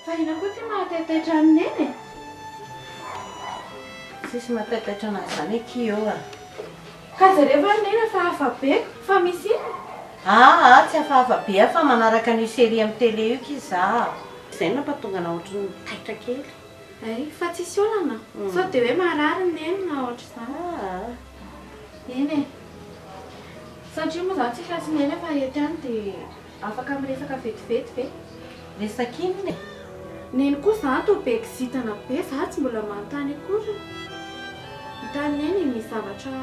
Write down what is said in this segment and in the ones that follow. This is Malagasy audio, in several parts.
Fahina koa ty mahataitaitra amineny e. Sisy mahataitaitra anazy zany kio a. Ka zareo va neny fa afabeko fa misy ino? Tsy hafahafa be fa manaraka ny série amin'ny télé io kiza. Izay nampatonga na ohatran'ny taitra kely. Ay, fa tsisy olana. Sao dia hoe marary neny na ohatra izany. Eny e. Satria moa zany tsika sy neny efa eto ihany dia afaka miresaka vetivety ve? Resaka inona e? Neny koa zany toa be kizitana be, za tsy mbola manontany akory. Hitany neny misy zavatra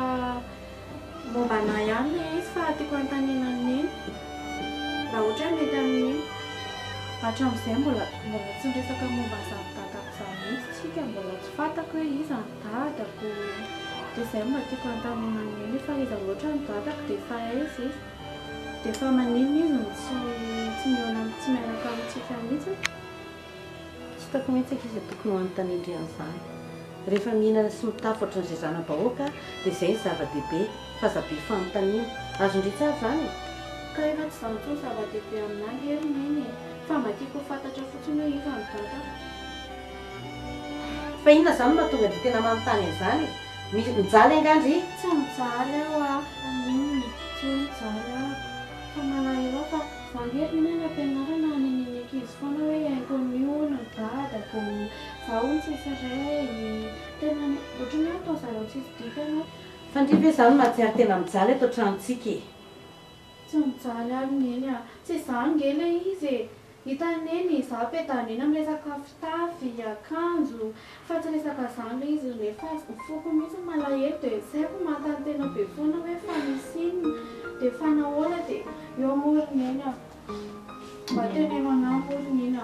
mombana ihany le izy fa tiako anontaniana neny. Raha ohatra hoe mety amin'iny. Hatramin'izay mbola tsy niresaka momba ny dadako izany mihitsy tsika, mbola tsy fantako hoe iza ny dadako. Dia izay mba tiako anontaniana neny fa iza loatra ny dadako dia efa aiza izy. Dia efa maninona izy no tsy miaraka amintsika mihitsy. Tsy hitako mihitsy izy tokony ho anontaniandry an'izany. Rehefa mihinana sy mitafy ohatran'izay zanam-bahoaka dia izay zava-dehibe, fahazabe fanontaniana. Azon-dritsy avy zany. Ka efa tsy izany intsony zava-dehibe aminahy hery neny e. Fa mba tiako ho fantatra fotsiny hoe iza ny dadako. Fa inona zany mahatonga dia tena manontany an'izany? Mijaly angandry? Tsy mijaly aho tsy mijaly aho. Fa malahelo aho fa zaho hery neny any am-pianarana neneny ankizy foana hoe inconnu ny dadako, zaho ny tsisy ray. Tena ohatrany hoe atao zareo tsisy dikany. Fa ndry ve zany mahatsiaro tena mijaly eto an-tranontsika e? Tsy mijaly aho neny a. Tsy izany ngela izy e. Hitany neny izaho petandrina miresaka fitafy, akanjo. Fa tsy resaka izany le izy rehefa foko mihitsy malahelo dia saiko manontany tena be foana hoe fa misy inona dia fa nahoana dia eo amory neny a. Mba teneno anahy amory neny a.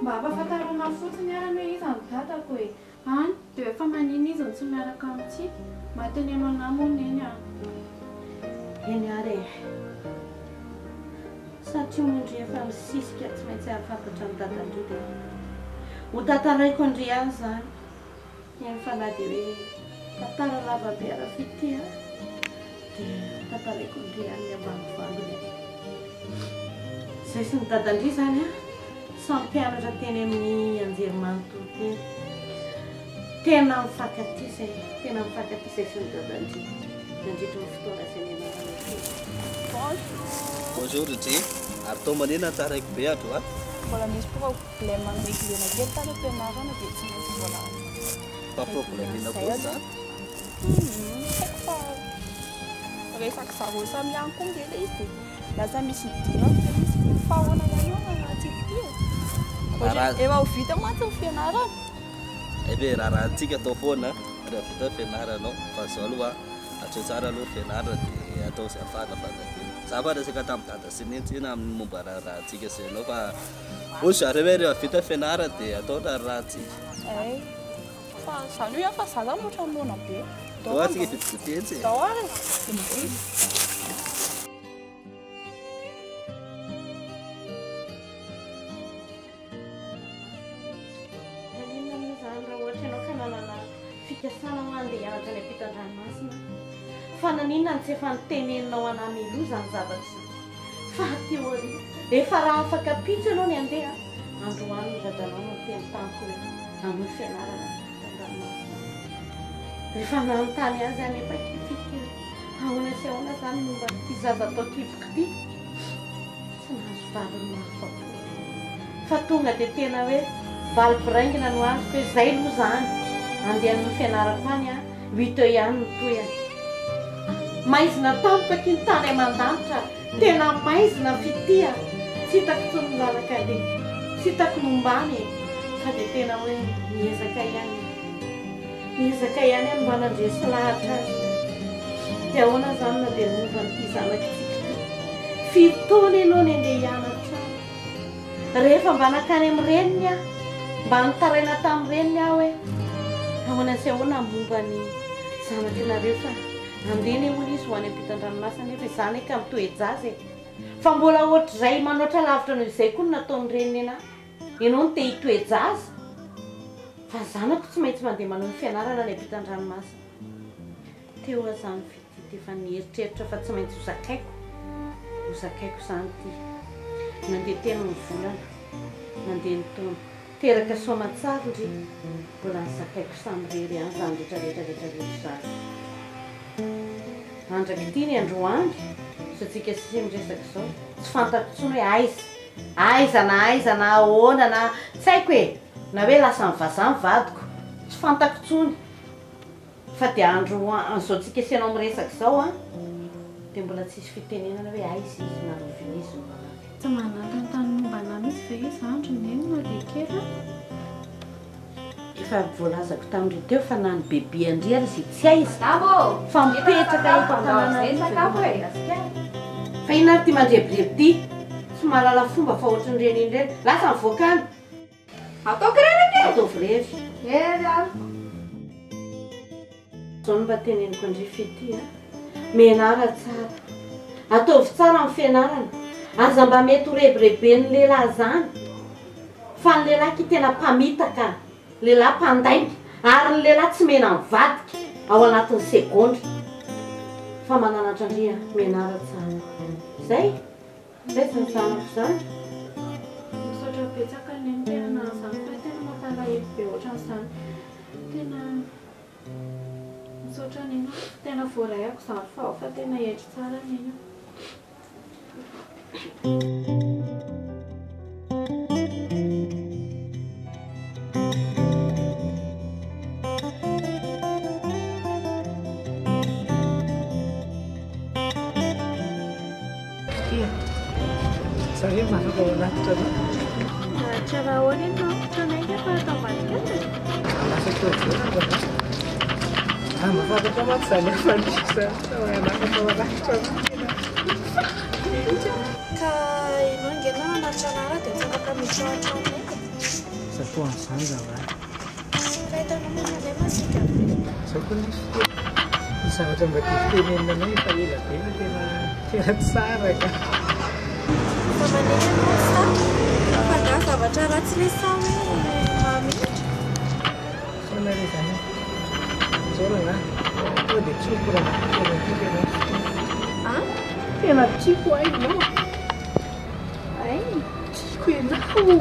Mba ampahafantarana fotsiny arany hoe iza ny dadako e. Any dia efa manina izy ny tsy miaraka amintsika. Mba teneno anahy amory neny a. Eny ary e. Satria mondry efa misisika tsy maintsy ahafantatra ny dadandrio dia ho tantaraiko andry ihany zany. Eny fa na dia hoe tantara lava be ara-fity dia tantaraiko andry ihany ny ambanivohiny. Izay sy ny dadandrio zany a, samy mpianatra teny amin'ny anjerimanontolo teny. Tena mifankatia izay sy ny dadandrio. Nandritra ny fotoana izay nianarana teny. Bonjour Dji, ary tao manena tsaraiko be andro a? Mbola misy problème amreglena kely tany am-pianarana dia tsy maintsy mbola. Fa problème ina koa zany? Haiko fa resaka zareo samy ihany koa ngela izy dia lasa misy dino dia misy fahoana ihany eo anaty ity e. Efa ho vita mantsy ny fianarana. Ebe raharantsika atao foana rehefa vita ny fianarana ao, fa izao aloha atao tsara aloha ny fianarana dia atao izay afahana fanadina. Za fa resaka tamin'ny dada sy neny tsena amin'ny momba raharantsika izay anao fa hoy zareo hoe rehefa vita fianarana dia atao raharantsika. Ay, fa izany hoe fa zaza moatra mona be. Dao atsika vidividy Dao ary. Inona moa zany raha ohatra ianao ka nanana fikasana ho andeha hianatra any ampitan-dranomasina? Fa naninona ny tsy efa niteneninao anahy meloa zany zavatra izany? Fa teo ariva efa raha afaka pitso ianao ny andeha. Androany ny dadanao no teny tamiko hoe amin'ny fianarana any ampitan-dranomasina. Rehefa nanontany azy any efa kifikely ahoana sy ahoana zany momba ity zaza atao kipoka ity. Tsy nahazo valiny mahafa-po. Fa tonga dia tena hoe valim-piraingina no azoko hoe izay aloha zany andeha amin'ny fianarako any a 8 heures ihany no toyany. Maizina tampaka iny tany aman-danitra, tena maizina fitia. Tsy hitako tsony milalaka dia tsy hitako nombany e. Fa dia tena hoe miezaka ihany mba nandresy lahatra azy. Dia ahoana zany na dia momba n'ity zanakitsika ity. 5 taona ianao ny andeha hianatra. Rehefa mba nakany amin'ny reniny aho, mba nitaraina tamin'ny reniny aho hoe ahoana sy ahoana momba ny zanakanareo fa andeny hoana izy ho any ampitan-dranomasina nefa izany ka mitoejaza e. Fa mbola ohatr'izay manoatra lavitra noho izay koa no nataony reniny anahy. Ianao no te hitoejaza. Fa zanako tsy maintsy mandeha manao ny fianarana any ampitan-dranomasina. Teo aho zany fity efa nieritreritra fa tsy maintsy hozakaiko izany ity. Nandeha teny ny volana, nandeha ny taona. teraka soamatsara ry mbola nysakaiko samyrery any zany rehetrarehetrarehetrarehetra zany andraky ity ny androany satsika sy miresaka zao tsy fantako tsony hoe aiza na ahoana na tsy haiko hoe na hoe lasa mivaza mivadiko tsy fantako tsony fa dia androan'izao tsika sianao miresaka zao a dia mbola tsisy fitenenana hoe aiza izy na lovina izy tsy manatantany mombana misy ve izy andro neny no lekera efa voalazako tamin'ireo teo fa nany bebe andriana zay tsy aiza fa mipetraka eto fa ina ary ty mandrebireby ty tsy mahalala fomba fa ohatrany renindreny lasa mivoakany ataoko reraka ataovy rery zao no mba teneniko andrefy ty a menara tsara ataovy tsara amin'ny fianarana aza mba mety ho rebirebe ny lehilahy zany fa ny lehilahy ky tena mpamitaka lehilahy mpandainga ary ny lehilahy tsy mena mivadika ao anatin'ny segondra fa mananatra andria menara tsara zay zany zanako zany misaotra betsaka neny tena nazany fa tena mampalahelo be ohatran'izany tena misaotra neny tena voarayako zany fa ao fa tena hetry tsara neny Saya masuk ke mana coba? Cara awalin no, caranya apa otomatis kan? Masuk ke mana? Masa coba saya bisa sama anak coba coba. Kai nongena na chanara de tsaka kami chocho ne. Sepuan sana lah. Kai ta nome na le masika. Sepuan bisa macam begitu ini namanya tadi lah dia tsara kan. Sama neny no sa. Fa zavatra ratsy le sa hoe mamitra. Sana di sana. Soalnya lah, itu dicukur lah. Ah? Tena tiako ainao. Ai, Tiako ianao.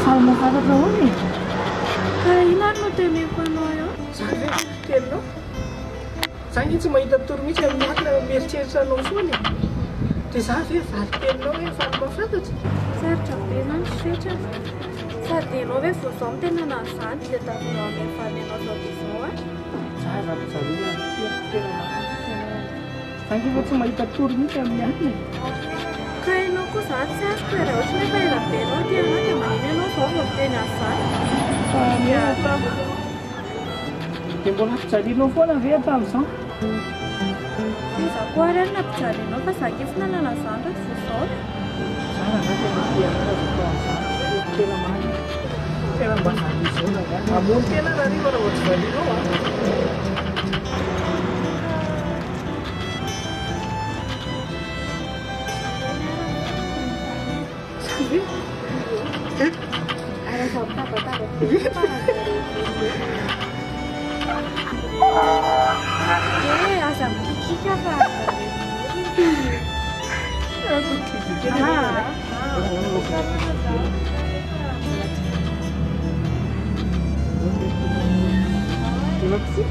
Fa mahafantatra hono. Ka ilany no teneniko anao eo? Zany teninao. Zany tsy mahita toro mihitsy amin'ny akina mieritreritra anao foana. Dia za ve valy teninao hoe efa mahafantatra. Sarotra be zany fetra. Sady ianao hoe vao izao mitenana an'izany dia tavinao amin'ny falenao zao dia izao a. Zany tena zany efa tsy mahita toro mihitsy amin'ny akina. Ka ianao koa zany tsy azoko hoe raha ohatra hoe ela be anao dia anao dia manino ianao zao vao miteny an'izany. Fa miaraka dia mbola ampijalianao foana ve tamin'izao? Iza koa ary na ampijalinao fa zakifina nana izany reto vao izao. Zara za tena fianara zao tamin'izany. Tena mahany. Tena mba zany izao na zany. Amony tena na riva raha ohatra jalianao a. Ada sahabat-sahabat. Asam kiki apa? Aku kiki. Terima kasih.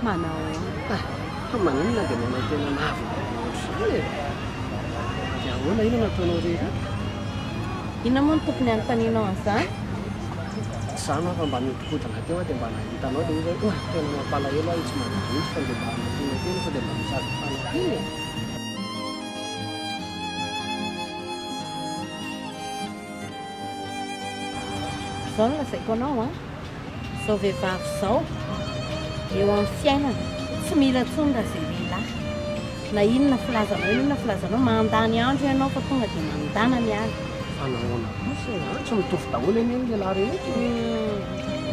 Manao Fa maninona dia manao tena navy. Dia ahoana ino nataonao rehetra? Inona moa no tokony anontanianao an'izany? Zano fa mba midikotrana teo dia mba nahitanao dia izy hoe tena mampalahelo aho tsy mandinika fa dia mba anatena teny fa dia mba misady fanateny. Izao no lazaiko anao a, izao vehivavy izao eo amin'ny fiainana tsy mila intsony raha izay lehilahy. Na inona filazanao, inona filazanao, mandany andro ianao fa tonga dia mandana miala. Fa nahoana kosa tsy mitovy daholo eny eny lehilahy rehetra.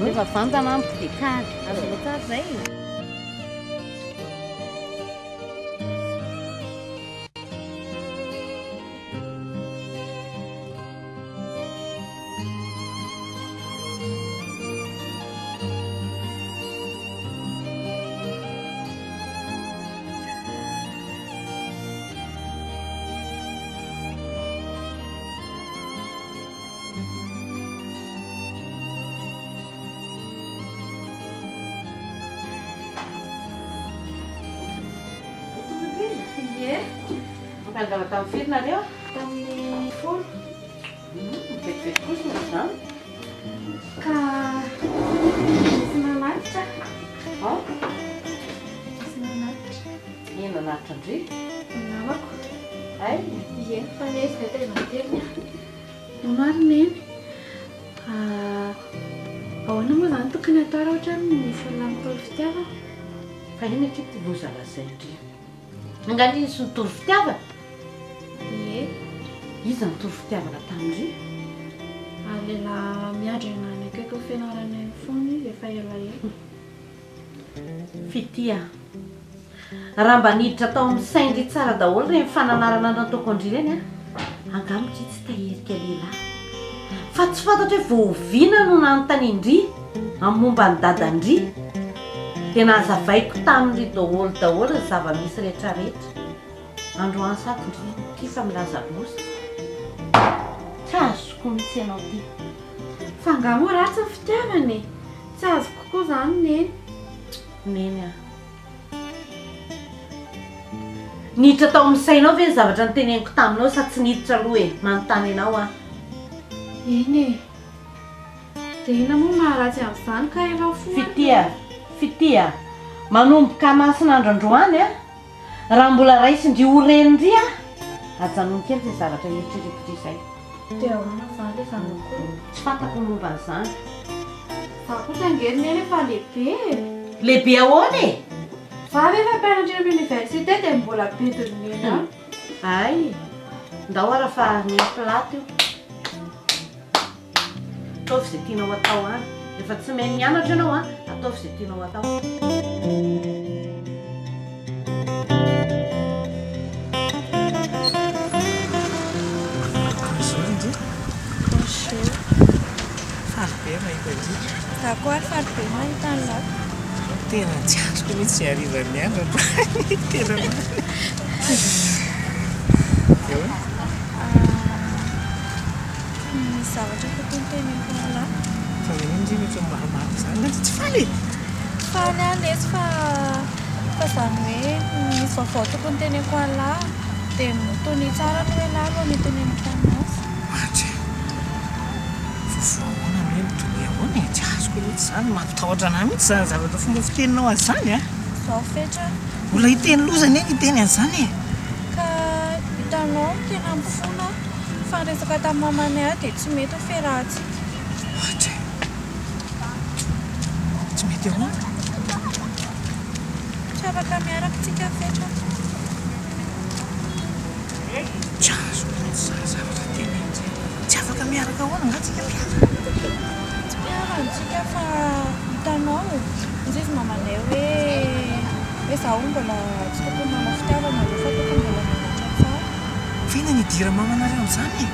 Rehefa vanjana ampy dia kary, azonao tsara izay. Mangala tamin'ny firy nareo? Tamin'ny folo. Vetivety kosa moa izany. Ka misy nanatitra. Misy nanatitra. Ino nanatitra indry? Namako. Ay, Ie, fa ilay izy dia tena matevina. Marina eny. Ahoana moa izany tokony atao raha ohatra misy olona mitory fitiavana? fa iny aky ty loza lazay indrina. Angalia sy nitory fitiavana? Ie. Iza nitory fitiavana tamindry? Lehilahy miandrina any akaiky ny fianarana eny foana izy efa elaela. Fitia. Raha mba niditra tao amin'ny saindry tsara daholo reny fananarana nataoko andry ireny a, angamitra tsy taherika lehilahy. Fa tsy fantatra hoe voaviana no nanontany amin'ny momba ny dadandry. Dia nazavaiko tamin'ry daholo ny zava-misy rehetrarehetra. Androany sato ndry kifa milaza losa. Tsy azoko mihitsy ianao ty. Fa angamo ratsy ny fitiavana e. Tsy azoko kokoa izany neny. Neny a. Niditra tao amin'ny sainao ve ny zavatra niteneniko taminao sa tsy niditra aloha e, manontany anao a. Eny e. Dia ina moa maharatsy amin'izany ka ianao foana. Fitia. Manomboka masin'andro androany a. Raha mbola raisindry ho renindry a, ajanony kely izay zavatra eritreretra izay. Dia ahoana izany ilay zanako? Tsy fantako momba an'izany. Za kosa angeriny eny efa lehibe. Lehibe ahoana e? Za rehefa mpianatra amin'ny université dia mbola bedonena. Ay, ndao ara fa niampilato io. Ataovy izay tianao atao any. Rehefa tsy mahay mianatra ianao a, ataovy izay tianao atao. Faly be mahita izy. Za koa ary faly be mahita an'ilay. Tena tsy azoko mihitsy izay harivan'ny andro. Tena eo Misy zavatra tokony teneniko an'ilay. fa inindry mety maromaro izany na tsy faly. Faly any izy fa izany hoe misy vaovao tokony teneniko an'ilay dia tony tsara no hoe lahy aloha niteneniko anazy. Atry fofoahoana hoe mitony ahoana e, tsy azoko mihitsy izany mampitahotra anahy mihitsy izany zavatra fomba fiteninao an'izany a. Izao fetra Olona hiteny lozany eny hiteny an'izany e. ka hitanao tena mifona fa resaka tamin'ny mamanay ahy dia tsy mety ho fiarahantsika. Atry tsy mety ahoana. Tsy afaka miaraka tsika fetra. Tsy azoko mihitsy izany zavatra teneny zay. Tsy afaka miaraka ahoana ngatsika miaraka. Tsy miarahantsika fa hitanao izy izy mamanay hoe zaho mbola tsy tokony manao fitiavana aloha fa tokony mbola manatra tsara. Fina nidira mamanareo amin'izany e.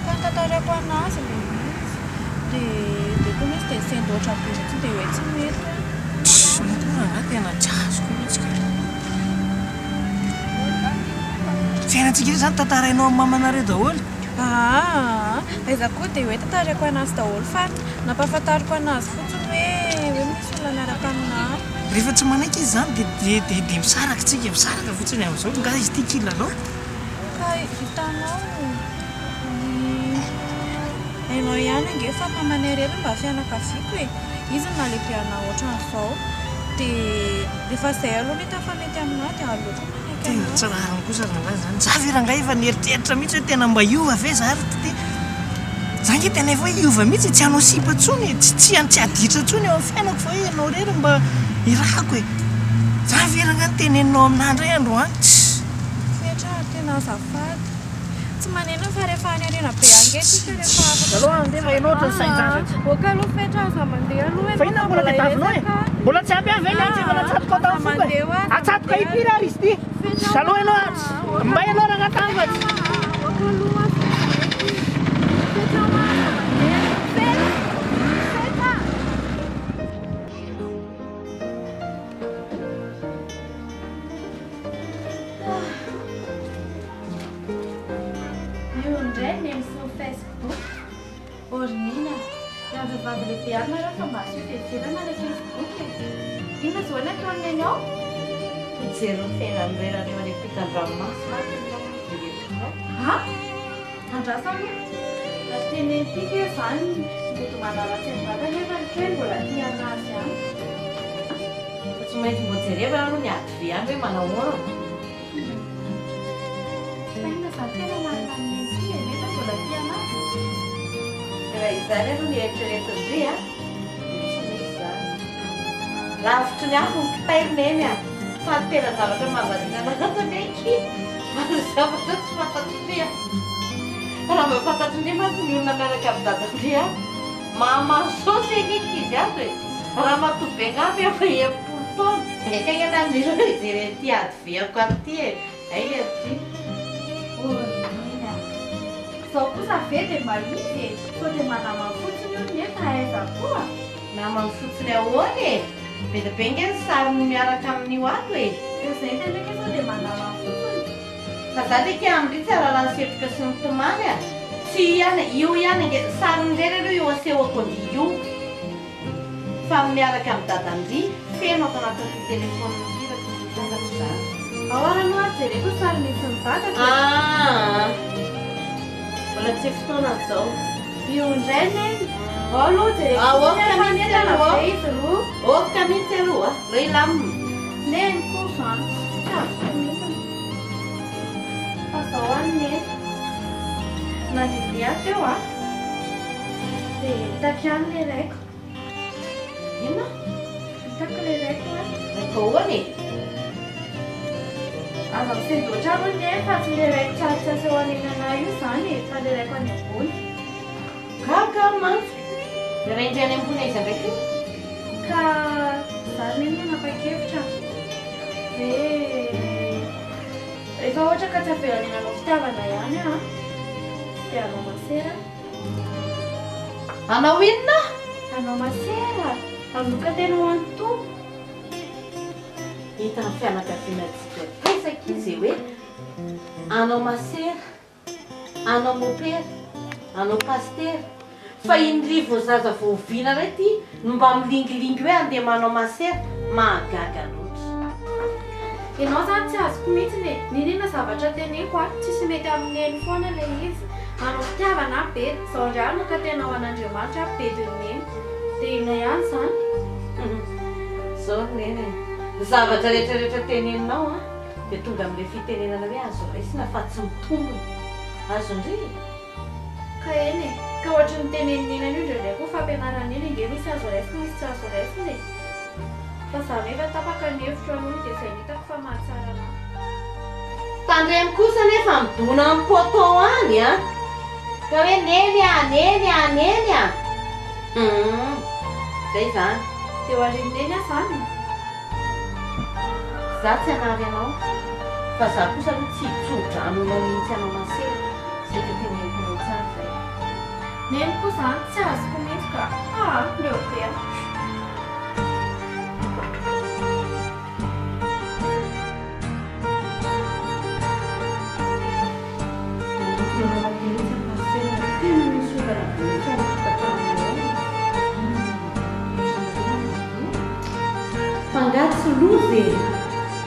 Ka tantarako anazy ilay izy dia koa misy dia sendoatra be mihitsy dia hoe tsy mety. Mety moa nga tena tsy azoko mihitsy ka. Fiainantsika io izany tantarainao amin'ny mamanareo daholo. Aiza koa dia hoe tantarako anazy daholo fa nampahafantariko anazy fotsiny hoe misy olona miaraka aminahy. Rehefa tsy manaiky izy izany dia misaraka tsika misaraka fotsiny amin'izao nga izy tia kilalao. Ka hitanao hainao ihany ange fa mamanarely mba fianakaviako e izy nalepiana ohatran'izao dia rehefa izay aloha mety afa mety aminao dia aloatra manaiky anao tsy rahany kosa rangahy zany za ve rangahy efa nieritreritra mihitsy hoe tena mba iova ve za ry ty za nge tena efa hoe iova mihitsy tsy hanao sipa ntsony tsy aditra ntsony eo amin'ny fiainako fa hoe ianao rery mba irahako e za ve rangahy nyteneninao amin'andray andro any fetra tena azafady tsy manena fa rehefa any arena be angetika rehefa aloha andefa ianao ohatry ny sain-jaza boka aloha fetra aza mandeha aloha fa ina mbola tadiavinao e mbola tsy ampy avy eny tsy mbola atsatoka tao foka atsatoka ipira ary izy ty aloha ianao mba ianao rangatavatsy lehibe raha fa mba asio fijerana le Facebook e inona zao ny ataon'ny ao mijery ny fiainan'ireny any ampitan-dranomasina ha andrasana tenentika zany mety manaratsy ny vata nefa ny kely mbola tia anazy any tsy maintsy mbo jerevana aloha ny ady ve any hoe manao oana fa inona zany tena marina amin'ny ty e nefa mbola tia anazy raha izany aloha ny eritreretindry a tsy misy zany lavitry ny afo ny kitairina eny a fa tena zavatra mahavariana anatany eky ary zavatra tsy fantatry a raha mba fantatry ndre masy ny olona miaraka amin'ny dadandry a mahamaro saosy ekiky izy azy hoe raha matobe ngavy efa epolo taona eka ena amin'ireo ijery ty ady veako aty e ay aty zao kosa ve dia mba izy e sao dia manamany fotsiny io nefa aiza koa namany fotsiny ahoany e bedabenga ny sariny miaraka amin'io ato e dia zay teneka sao dia manamany fotsiny fa za teka amindry tsy arahalany setroka sy ny tomany a tsy ihany io ihany nge sariny ndrery aloha io asehoko andy io fa miaraka amin'ny dadandry feno ato anatin'ny telefôny irako fantatry zany ao arano a jereko sary misy ny vataka mbola tsy fotoana zao io indray neny ao aloha jereko izy aloha oka mihitsy aloha lo ilamina neny koa zany tsy azo mihitsy fa zao any neny nandilia teo a dia hitako ihany le raiko ina hitako le raiko a raiko ahoany e aza misendoatra aloha neny fa tsy le raiko tsarotsasa eo anenana io zany e fa le raiko any ambony kaka mantsy le raha indray any ambony izy ndraiky ka zany neny nanapa-kevitra dia rehefa ohatra ka tsy avelanenanao fitiavana ihany a dia anao masera anao inona anao masera anoka tena ho an'ny tompo hita ny fianakavianantsika tesaka izy hoe anao masera anao mopera anao pastera fa indrivo zaza voaviana ray ty no mba milingilingy hoe andeha manao masera mahagaga loatra ianao zany tsy azoko mihitsy ninona zavatra teneko a tsisy mety amin'eny foana le izy anao fitiavana be zao ndray no ka tena ho an'Andriamanitra bedineny dia ina ihany zany zao neny zavatra rehetrarehetra teneninao a dia tonga amin'ilay fitenenana hoe azo raisina fa tsy mitombony azo ndry ka eny e ka ohatra ny teneninenany io ndraindray koa fampianarana iny nge misy azo raisina misy tsy azo raisina e fa za nefa tapaka ny hevitro anono dia izay nitako fa mahatsarana tandreny kosa nefa midona amin'ny poto any a ka hoe neny a neny a neny a zay zany dia ho arineny a zany za tsy anary anao fa za kosa aloha tsy tsodrano mihitsy anao masera zay ka teneniko tsara zay neny koa zany tsy azoko mihitsy ka leo be fangatsy lozy e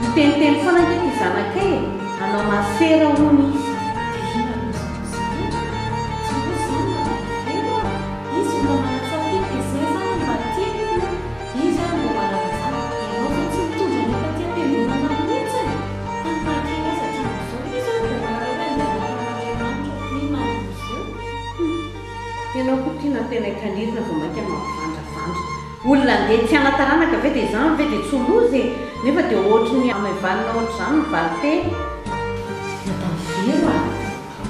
miteniteny foana nge ty zanakay e anao masera hono izy tena itandrina vao mainka anao vandravandra olona andeha tsy anataranaka ve dia izany ve dia tsy lozy nefa dia ohatry ny amaivalina ohatry izany mivaly Natavero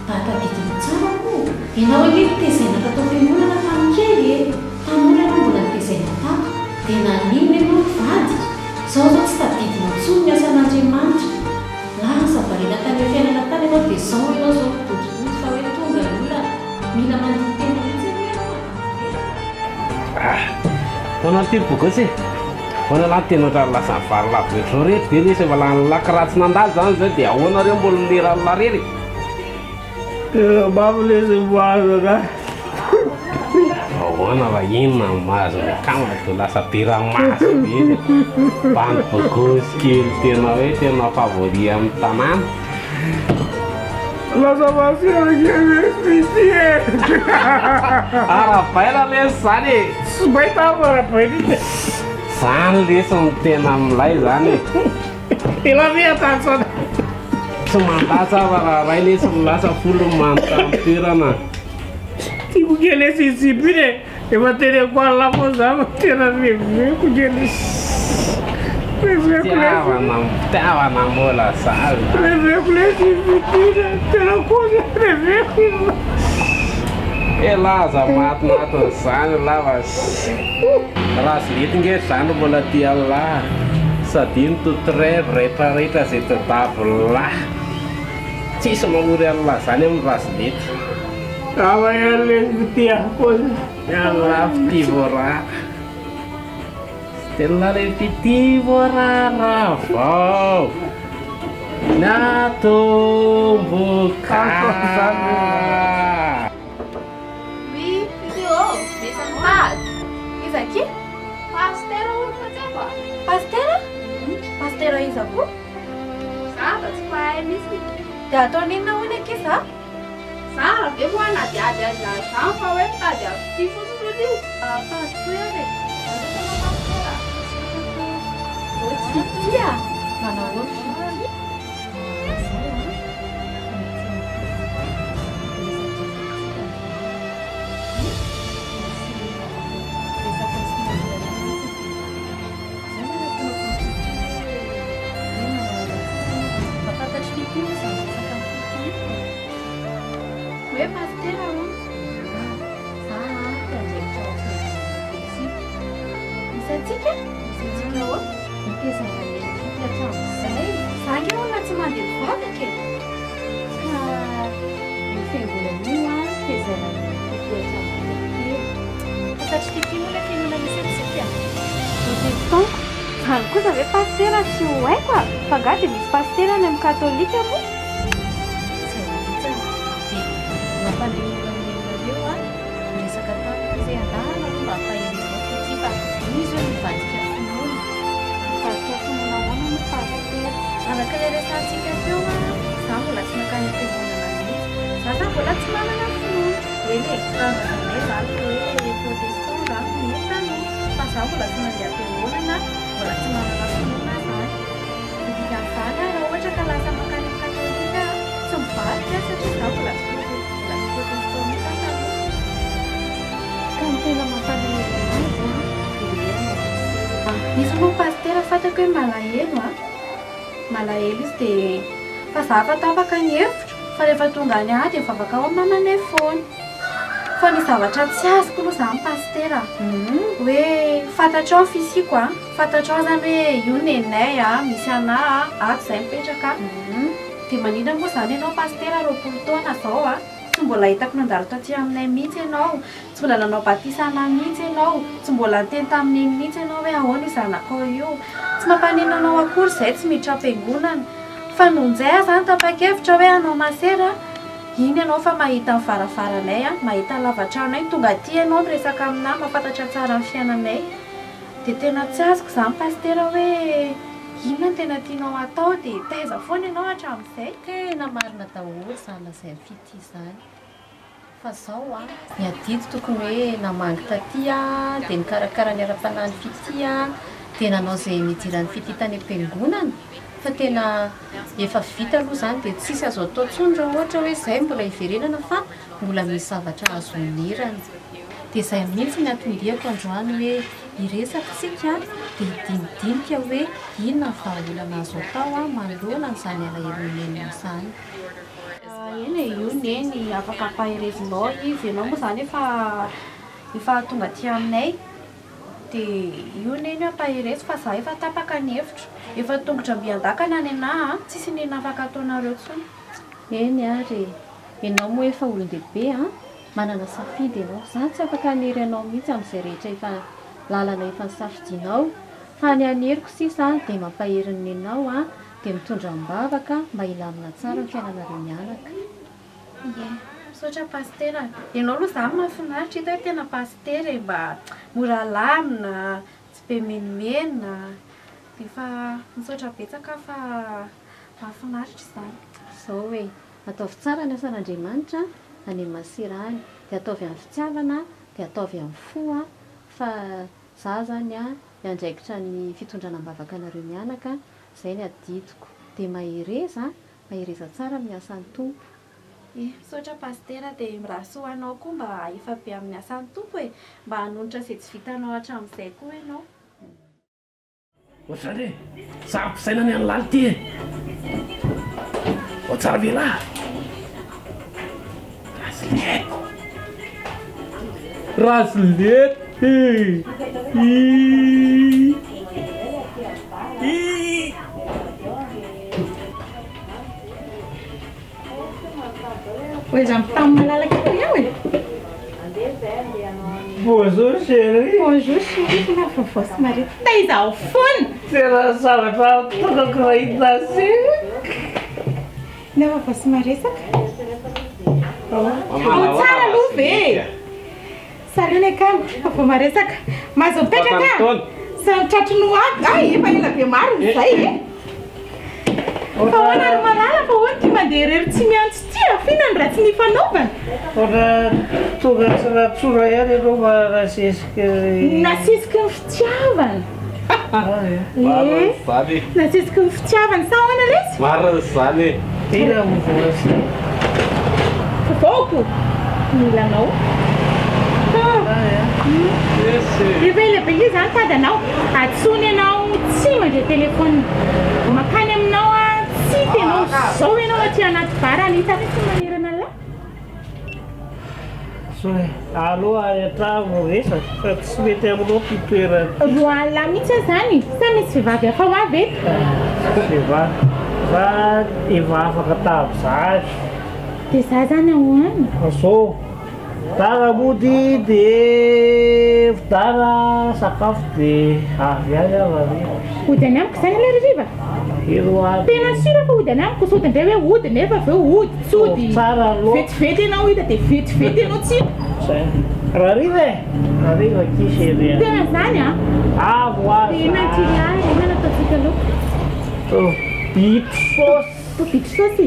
tatadidiny tsara koa ianao hoe tezainaka tao am-piangonana tamin'ny kely tamin'olona ianao mbola nitezaina tato dia nanino ianao vady izao zao tsy tadidina intsony ny asan'Andriamanitra lasa variana tany hoe fiainana tany ianao dia izao ianao zao dododoty fa hoe tonga ny olona mila mandihy tena mihitsy Tona ty bokosy Fona la tena ohatrany lasa vary lavo zao rehetra dia nisy efa laka ratsy nandalo zany zay dia ahoana reo mbola leralona rery Babulese boazaga. Ahoana va inona mahazo mikama dia lasa beramasy be bandy bokosy kely tena hoe tena favori amin'ny tanàna La salvación que me expliqué. Arabaina lesy zany e Tsy baita arabaina. zany lesy ny tena amilay zany Ela via tatsana. tsy mandasa ray lesy milasa folo manta amin'ny toerana Tipo que ele se insipire. Eu vou ter que lá posar, ter na minha tiavana mbola savy e laza matinatin' zany lava raha sy lety nge zany mbola tia lah sady nitotoray rehetrarehetra zay tadavy lah tsisy mamory Allah zany amin'ny raha sy lety lafitivorara Stella repetivorara vao natomboka Oui, vidéo, mais ça me passe. Isso aqui? Pastera ou fazer agora? Pastera? Pastera isso aqui? Sabe, se vai nisso. Já tô nem na unha aqui, sabe? Sabe, eu vou na dia já já para ver tá já. Tipo tudo isso. Ah, pastera. Dia, mana outro? Cosa aveva pastera si uè qua? Pagate mi pastera nel cattolica mu? La pandemia viu nessa catana così andava ma fai di tipo miso di fatti Fatti sono una buona pastera. Alla che le restanti che più siamo la sua cane che buona la vita. Sasa bola tsmana na funu. Ele kanga ne salto ele protesto ra meta no. Pasavo la tsmana ya pe buona na. Bola tsmana na funu na sai. Di kansana ra wacha kala sama kane katolika. Sempat ya sejak bola protesto ni sana. Kan pela makan ni. Misy moa pastera fatako hoe malahelo a malahelo izy dia fa za fa tapaka ny hevitra fa rehefa tonga any ahy dia vavaka ao amin'ny mamane foana fa ny zavatra tsy azoko aloha za ny pastera hoe fantatrao fisiko a fantatrao zany hoe io nenay a misy anahy a ato izay mipetraka dia maninona moa zany ianao pastera roapolo taona zao a tsy mbola hitako nandalo taty aminay mihitsy ianao tsy mbola nanao batisana mihitsy ianao tsy mbola nteny tamin'iny mihitsy ianao hoe ahoana io zanakao io tsy mampanino anao akory izay tsy miditra am-piangonana fa nonjay aho zany tapa-kevitra hoe anao masera iny ianao fa mahita ny varavaranay a mahita ny lavantranonay tonga aty ianao miresaka aminahy mahafantatra tsara ny fiainanay dia tena tsy azoko zany pastera hoe inona ny tena tianao atao dia taiza foana ianao hatramin'izay tena marina daholo zany lazay fity zany fa zao a ny adidy tokony hoe namangy taty a dia nikarakara ny ara-panahiny fity a dia nanao izay nidiran'ny fity tany am-piangonana fa tena efa vita aloha zany dia tsisy azo atao ntsony raha ohatra hoe izay mbola hiverenana fa mbola misy zavatra azo nirana dia izay mihitsy ny atongeko androany hoe hiresaktsika dia idinidinika hoe inona ny vahaolana azo atao manoloana n'izany alahelo-neny izany. Eny io neny afaka ampahirezinao izy ianao moa izany efa tonga aty aminay dia io neny ampahirezy fa za efa tapaka ny hevitra efa tongotra mbiandakana any anahy tsisy neny afaka ataonareo tsony. Eny ary ianao moa efa olon-dehibe manana safidy ianao zany tsy afaka aniry anao mihitsy amin'izay rehetra efa lalana efa nisafidinao fa ny aniriko sisa dia mampaheriny anao dia mitondra mbavaka mba ilamina tsara ny fiainanareo mianaka. Misaotra pastera ianao aloha za mahafinaritra hita hoe tena pastera mba mora lamina tsy be menimena dia fa misaotra betsaka fa mahafinaritra izany. Izao hoe ataovy tsara ny asan'Andriamanitra any Masirahany dia ataovy amin'ny fitiavana dia ataovy amin'ny fo fa za zany andraikitra ny fitondrana mbavaka anareo mianaka izay ny adidiko dia mahireza tsara miasan'ny tompo. Misaotra pastera dia mirahasoa anao koa mba efa be amin'ny asan'ny tompo mba hanonitra izay tsy vitanao hatramin'izay koa ianao. Ohatrany hoe sarom-pisaina ny an'laly ty o tsara vela rasilety Oi, já está uma lala aqui para eu. Bonjour chérie. Bonjour chérie, como é que fosse marido? Tens ao fundo. Será sabe para tudo que vai dar assim? Não fosse marido. Oh, Sara não vê. Sara não é cam, vou marido. Mas o pé já tá. São chato no ar. Ai, vai lá ver mar, sai. Faona malala fa hoy ty mandeha rery tsy miantso ty afina ny raha tsy nifanaovana. Ora tonga tsiratsora ihany ianao nasesika nasesika ny fitiavana. Nasesika ny fitiavana sa ahoana lesy? Marina zany. Ina mivolasy. Fofoko milanao. Efa elabe izy zany tadanao atsony ianao tsy mandeha telefôny makany aminao tsy tenao zao ianao aty anaty vara anita hoe tsy manerana la. Aloha atrano resaka fa tsy mety aminao mpitoerana. Roa alina mihitsy zany sa misy vehivavy hafa ho avy eto? Vehivavy fa efa afaka tavy dia za zany ahoana? Azao dara mody dia dara sakafo dia avy any avy. Ody any amiko zany ilay riva? Tena sira fa ody any amiko sody indray hoe ody nefa avy eo ody tsy ody vetivety ianao hita dia vetivety ianao tsy raha riva riva kisy tena zany avo azy tena tilahy ena nataontsika aloha bitro sosy bitro sosy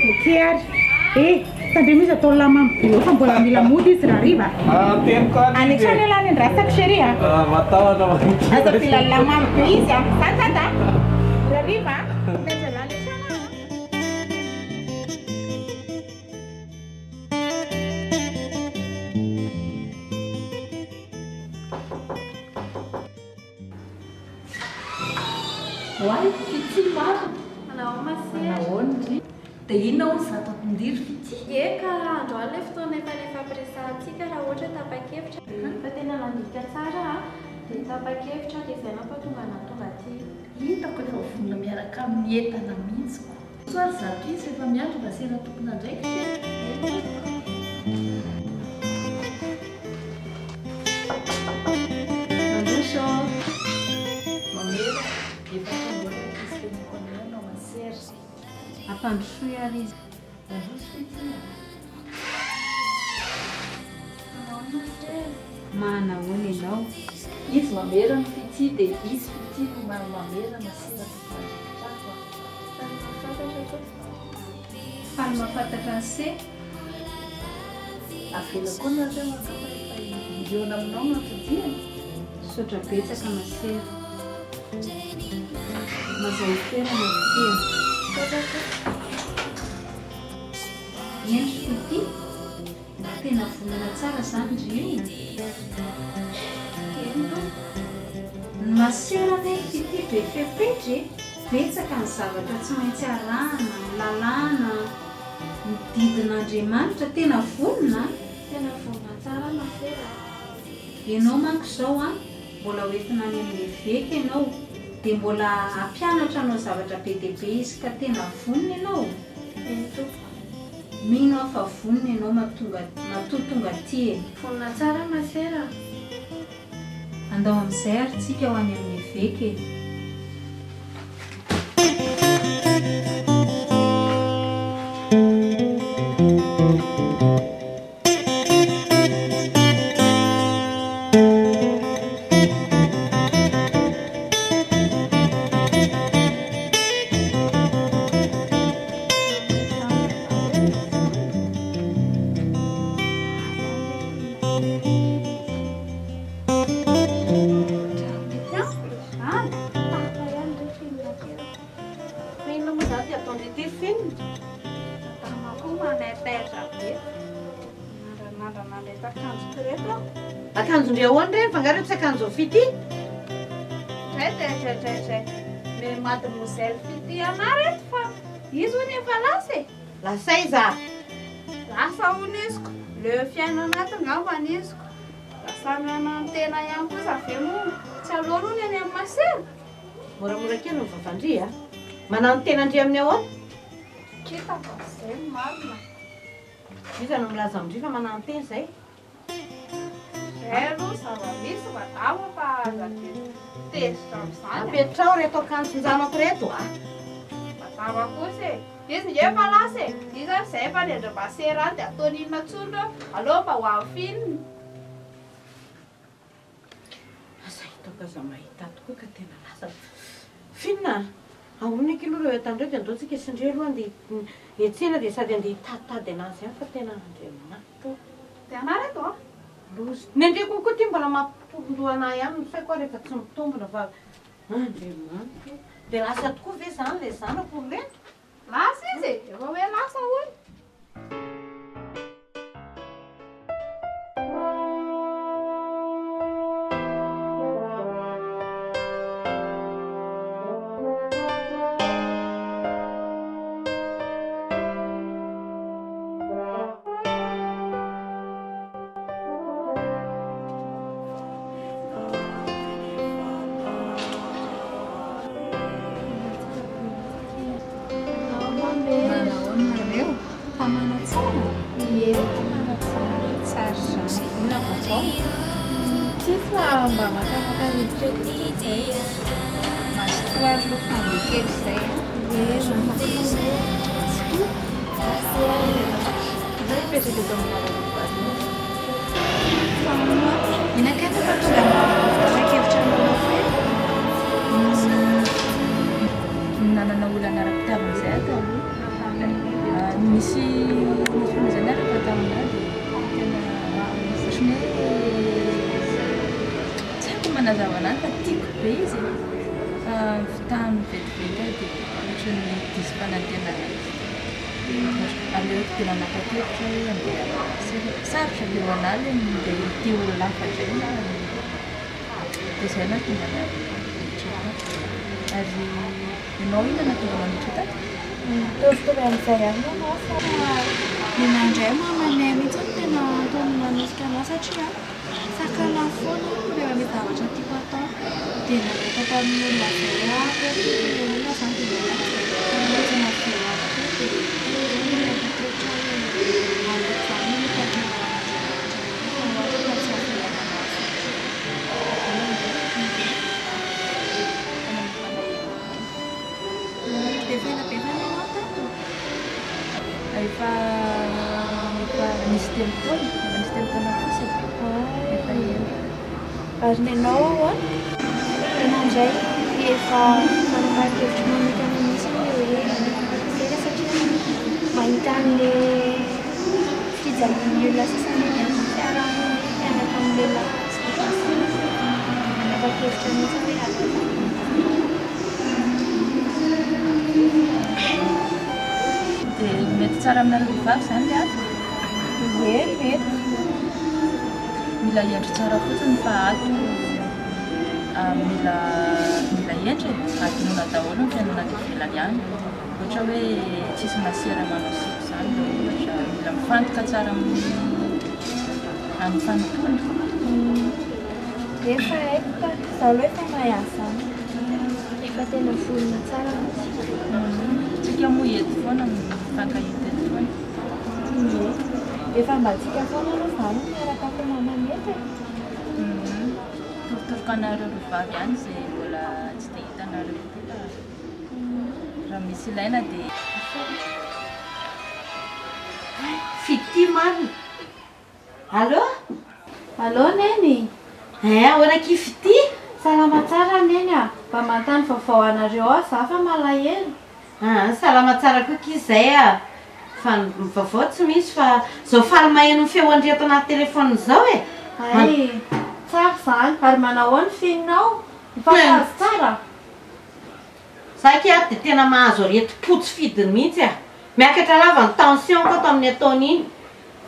okey ary tandreo misy atao lamamy be fa mbola mila mody izy raha riva anetrany alany andrasako chéri aza mila lamamy be izy zatada raha riva Hoay, fity maro. Manao masera. Nahoana dia inona hoy zato ampidiry fity? Eka androany ilay fotoana efa rehefahampiresahantsika raha ohatra tapa-kevitra. Fa tena nandika tsara dia tapa-kevitra dia izay nampatonga natonga aty. Hitako efa vonona miaraka amin'ny entana mihitsy ko. Soary zato izy efa miandro mba sena tompona ndraiky. Mandroso. Mamela efa tongotra izy teniko anao masera. Ampandrosoy ary izy. Mandroso fity. Manahoana ianao? Izy mamerana fity dia izy fity no mamerana masera mandrikitrako. Faly mahafantatra ny se. Avela koa nareo miliona aminao mampidiany. Sotra betsaka masera. Mazay toerana fitiana. Endro fity. tena volana tsara zany ry ny maserana fitidro efepetry betsaka ny zavatra tsy maintsy arahana lalàna mididin'Andriamanitra tena vonona tsara masera ianao manko izao a mbola hoentina any amin'ny veky ianao dia mbola ampianatra anao zavatra be dia be izy ka tena vonona ianao mino aho fa vonona ianao matotonga ty vonona tsara masera andao amin'izay ary tsika ho any amin'ny veky akanjondria ahoana reny fangareo tsy akanjo fity le mademoiselle fity ana reto fa izy hony efa lasa e lasay za lasa honisiko le fiaina anaty ngamba anisiko lasa miana tena ihany kosa ave mo tsy aloha hony any amin'ny masera moramora kely ny vavandria manano tenandria amin'ny ahoana kita fa zay marina iza no milaza amindri fa manano teny zay aloha zava-misy madama fa tezitra am'izany apetrao reto akanjonjanako reto a madama kosa e izy nge fa lasa e izy zay fa nendra masera any dia ataon'inona tsondro aloha mba ho amin'ny asa hitaoka za mahita tokoa ka tena lasa finna ahorona eky aloha reo etandreo dia andao tsika sindre aloha andeha etsena dia sady andeha hitaditady anazy any fa tena andriamanitra dia ana reto a lozy ny andreko koa ty mbola mampitolondoana ihany ny faiko rehefa tsy mitombona fa andriamanitra dia lasa tokoa ve zany le zanako reny lasa izy efa hoe lasa hoy nanana olana ara-pitiavana izay ato aloha misy zany araka taminah dia tena otrany hoe tsy haiko manazava anazy fa tiako be izy fitahany vetivety dia ohatrany diso fanantena aleoko tena nanapa-kevitra hoe andeha sarotra leo anazy dia ty olo lafatra io na dia izay na tonga ary ianao ina natonga manitra tato tovitovy amin'izay ihany ianao fa inandray mamanay mihitsy tena ataony manosika anao satria sakana foana rehefa misy zavatra tiako atao dia narehefa tamin'ny olona zay aby olona zany dia mety naveo aby efa misy tempotaona kosa efa eo ary nenao a inandray efa manapahakevitra manokana mihitsy hoe sera satria mahita an'le fijanon'ny olona sasany fiarahamony mianaka amin'ny olona manapahakevitra mihitsy hoe dia mety tsara aminareo vehivavy zany le ato Ie, mety. Mila endry tsara fotsiny fa ato mila endry adinoana daholo ny fiainana ny ivelany ihany. Ohatra hoe tsisy masera manao siky izany ohatra mila mifantoka tsara amin'ny fanompony. Efa haiko fa zaho aloha efa mahay an'izany. Efa tena volona tsara mihitsy. Tsika moa eto foana mifankahita eto foana. Efa mba tsika foana aloha izany miaraka fa mamanety. Torotoronareo rovavy ihany izay mbola tsy dia hitanareo koa raha misy ilaina dia Fity marina. Allô? Allô neny? Ahoana kifity? Salama tsara neny a. Mba mantany vaovao anareo ao za fa malahelo. Salama tsara koa kizay a. Fa vaovao tsy misy fa zao faly maheno ny feo andreto anaty telefôny zao e. Ay, tsara zany. Ary manao ny fininao? Mifampihazo tsara? Saky ato dia tena mahazo aretim-potsy fidiny mihitsy a. Miakatra lava ny tension koa ato amin'ny ataony iny.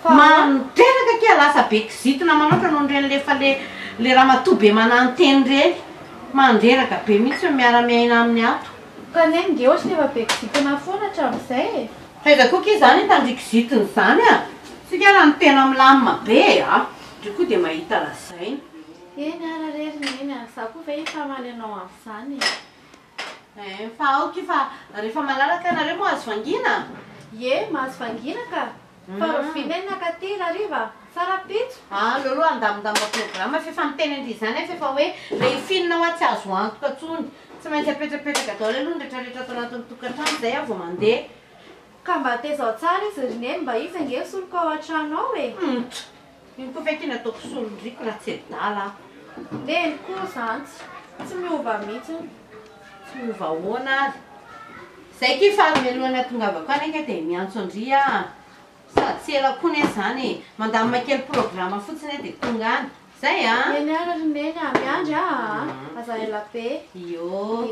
Mandreraka ke lasa be kizitina manoatra noho ireny le ramatoa be mananteny reny. Mandreraka be mihitsy miara-miaina amin'ny ato. Ka neny nge ohatry nefa be kizitina foana hatramin'izay e. Aiza koa ke zany hitandry kizitina izany a. Sika raha ny tena milamina be a. Ndry koa dia mahita lazainy. Eny ararery neny a. Za koa ve efa manenao amin'izany. Fa aoky fa rehefa malalaka anareo moa azo vangina? Ie, mahazo vangina ka. Fa rovineny nakaty hariva. Tsara pitso. Lolo andamindamba programa fefa miteny andry izany fefa hoe rehefinina hoa tsy azo antoka tsony. Tsy maintsy apetrapetraka daholo aloha ny rehetrarehetra ato anatin'ny tokantrano zay vao mandeha. Ka mba tezao tsara izy ry neny mba izy ange soloko ao an-trano ao e. Iny koa ve kina ataoko solondriko raha tsy edala. Neny koa zany tsy miova mihitsy. Tsy miova ahoana ary. Zay ky fa melohana tongavako aneka dia miantso andria. Sady tsy ela koa ne zany mandamina kely programa fotsiny dia tonga any. Zay a. Eny ara ry neny miandry aza ela be. Io.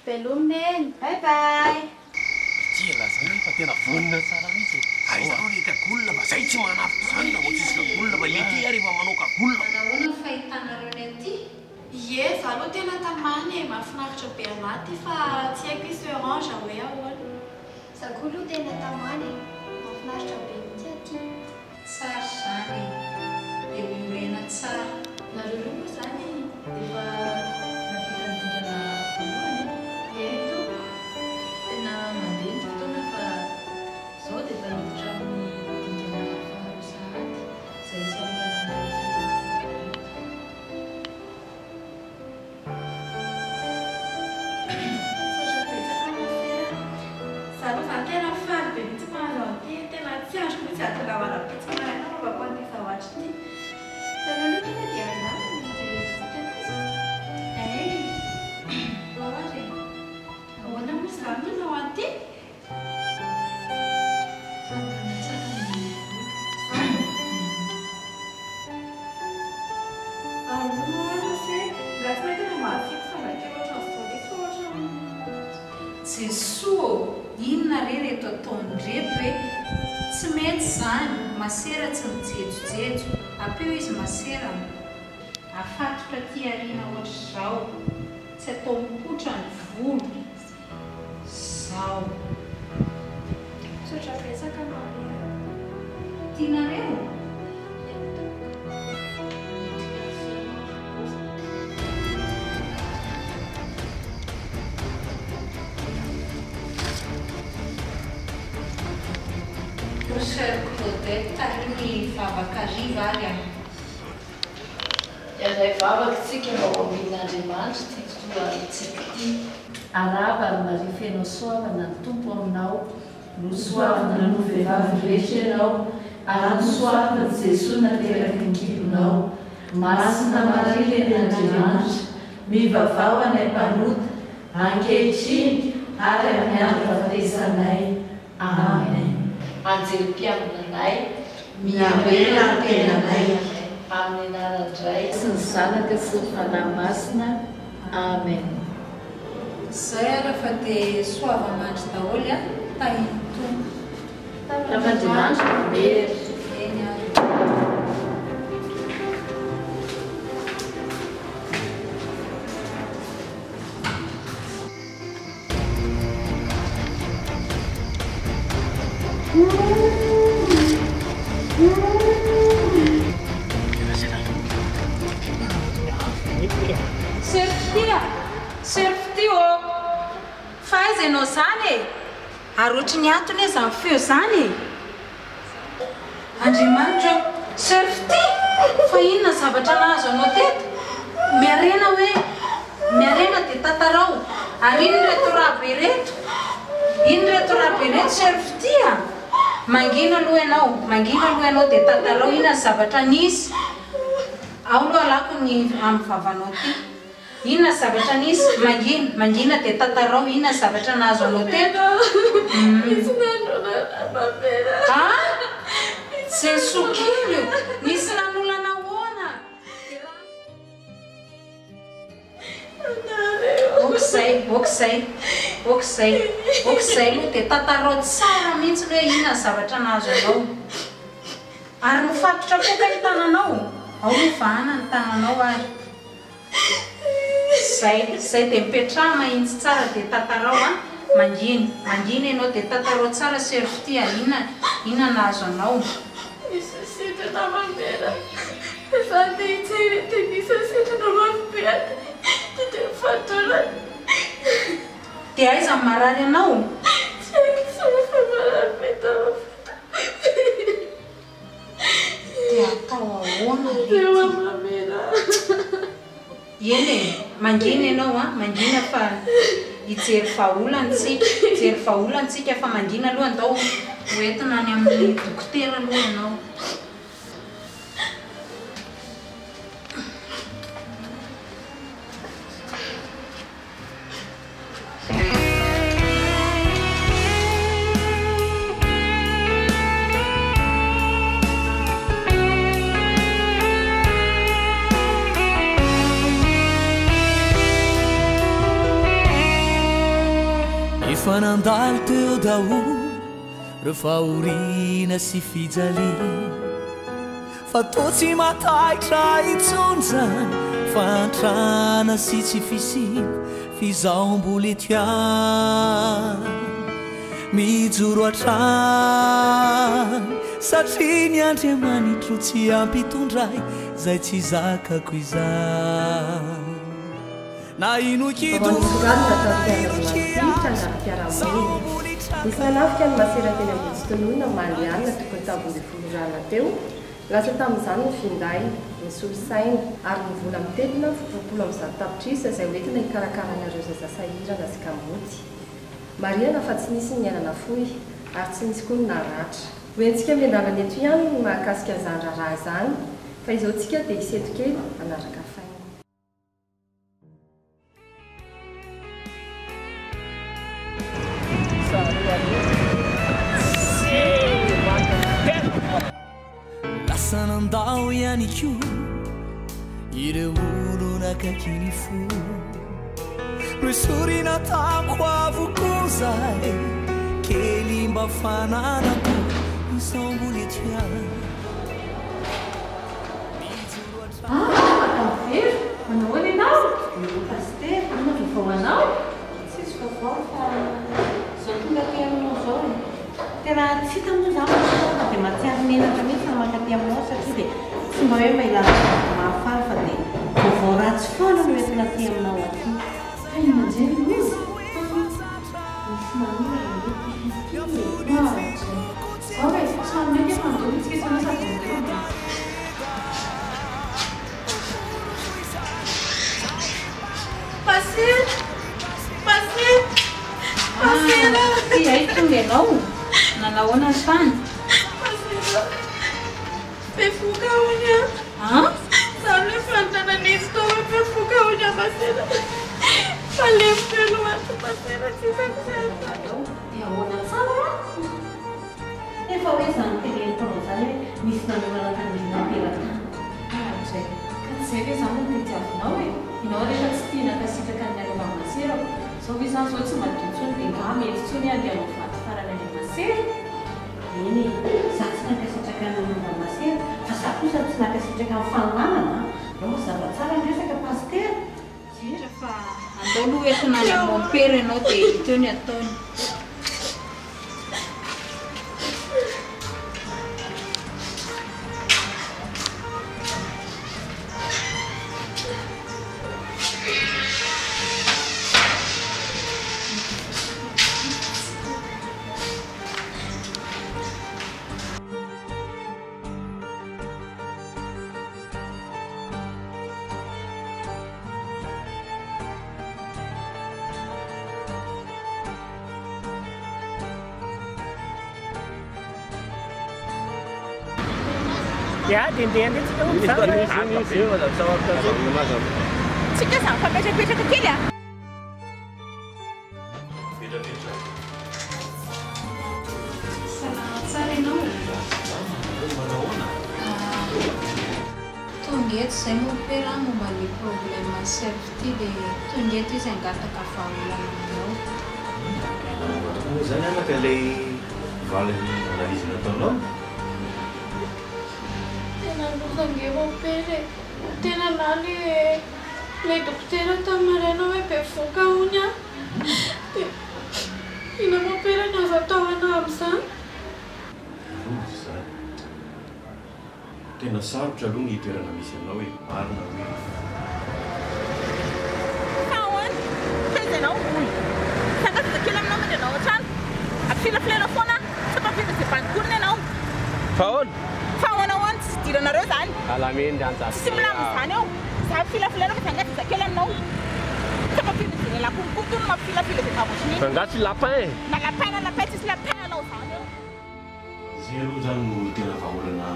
Velom neny. Bye bye. Tsy ela zany fa tena vonina tsara mihitsy. Aiza ro rety agolona mba zay tsy manafika zany na ohatsisy kagolona mba mety rehefa manao kagolona. Ahoana ny fahitanareo ny aty? Ie, za aloha tena tamany mahafinaritra be anaty fa tsy haiko izy orange hoe ahoana. Za koa aloha tena tamany mahafinaritra be mihitsy aty. Tsara zany dia miorena tsara. Nareo moa zany efa navita nidindrana voalohany. Ie, toko. Tena mandeha ny fotoana fa zao dia efa hiditra amin'ny dindrana faharoa sahady. Zay isan'olana tena faly be mihitsy mahazo an'ity tena tsy andro mihitsy atongavana pitsy maraina anaovako an'ity zavatry ity. Zany aloha tonga dia andamina mijerezitsika anazy. Oary ahoana moa izany manao an'ity? Jesoa, inona re reto ataony reto hoe tsy mety zany, masera tsy mijejojejo, apeo izy masera afatotra ty ariana ohatr'izao, tsy atao mipotra ny volo zao. Sotra betsaka Maria. Tianareo? Cher Claudette, tarini vavaka riva ary a. Izay vavaka tsika mba ho amin'Andriamanitra ty totoantsika ty. Arava ary marifenao soavana ny tompo aminao, no soavana no vehivavy rehetra ianao, ary no soavana Jesosy nateraky ny kibonao. Masina Maria ren'Andriamanitra, mivavao any am-panota, ankehitriny ary amin'ny andro fahatesanay. Amen. Anjely mpiambinanay, miambela ny tenanay, amin'ny anaran-dray sy ny zanaka sy ny fanahy masina. Amen. Zay ara fa dia soava mandry daholo a tahiny tompo. Tamandimanitra bery. Serfitio fa aiza ianao zany e ary ohatry ny antony e zany feo zany andriamanitra serfity fa inona zavatra nahazo anao teto miarena hoe miarena dia tatarao ary iny reto rabe reto serfity mangina aloha ianao dia tatarao inona ny zavatra nisy ao aloha alako ny amin'ny vavanao ty inona zavatra nisy mangina dia tatarao inona zavatra nahazo anao teto zay sokily nisy nanolana hoana okizay aloha dia tatarao tsara mihitsy hoe inona zavatra nahazo anao ary mifatotra koka ny tananao ao mivahana ny tananao ary zay dia mipetraha mahitsy tsara dia tatarao mangina ianao dia tatarao tsara serfity inona nahazo anao Nisasitrana mamera fa dia itsery dia nisasitrana mafibeata dia fatorana dia aiza marary anao tsy haiko fa marary metafata dia atao ahoana ewa mamera eny e mangina ianao mangina fa hijery vaolantsika fa mangina aloha andao hoentina any amin'ny dokotera aloha ianao Fanandalo teo daholo rehefa sy fijaly fa toa tsy mataitra itsony zany fantrana sy tsy fisiny fizaom-bola etiany mijoro atrany satria ny Andriamanitro tsy ampitondray zay tsy zakako izany na ino Misy nanafika ny masera teny Amboditsitonona Maliana tokony tambony folorana teo lasa tamin'izany ny finday ny solosaina ary ny vola mitetina 700 tapitrisa izay hoentina hikarakarana ireo zazasahirana sy kamboty Mariana fa tsy nisy ny anana fohy ary tsy nisy koa ny naratra hoentsika miandalana eto ihany ny mahakasika izany raharaha izany fa izao tsika dia hiseto kely anaraka Sanandao ihany ko ireo olo nakakiny fo rosorina tamiko avokoa zay kely mba fananako isambola etiany Very, manahoana ianao? Pasteur, anao vaovao anao? Tsisy vaovao fa izao tonga aty aminao zao e. Tena tsy hita moa zaho dia mahatsiaro menatra mihitsy na mankaty aminao satria dia tsy mba hoe mailana mahafaly fa dia vaovao ratsy foana no entina aty aminao aty. Fa ino manjeny izy? Misy manora zao e, tsy manome fa midolitsika sana sady midolitsika. Pasteur! Tia tonga ianao? Nanahoana ny tany? Befoka honya. Zaho ilay fanontananisy tao hoe befoka honya Pasteur. Fa lemotelo ato Pasteur tsy sakizay. Dia ahoana tsara? Efa hoe izany telenitao zany hoe misy nanomana tandrina am-pelatany. Zay. Ka tsy izay hoe izany no tetiavinao e. Inao rehefa tsy tia nakasitraka ny anaova masera. Zao hoe izany zao tsy madio intsony dia nga mety intsony andeha hanao vaty farany any masera. Eny e, za tsy nakasitraka ny anaova masera. kosa tsy nakasitraka amin'ny fanomanana ao zava-tsara ny resaka paster rehefa andao aloha entina any amin'ny ampera ianao dia teo ny ataony. Ya, dindihan itu Tsika zany fapetrapetraka kely a. Salama tsara ianao. Tonga eto izay mopera momba ny problème self ity dia tonga eto izy angataka vahaolana aminao. Zany anaka ilay valiny analizy nataonao? Tena lozange mopera tena naly le dokotera tamarena hoe bevoka hony a dia ina mopera ny azo atao ana amin'izany. Tena sarotra aloha ny toerana misy anao hoe marina hoe Fahoany, tezanao oy. Sakafaka kely aminao mandeha anao an-trano. Ampifilafilana foana, tsy ampafina izay banikorina ianao. Fahoana? Fahoana hoany tsy idiranareo zany. Alameny antsasa. Tsy milamina zany eo. Za filafilana fa zangaty kely aminao. Tsy ampafina izay lakonkoto no mampifilafila izay tavotry ny. Fangatsy lapin. Na lapin tsisy lapin anao zany eo. Zay aloha zany no tena vahaolana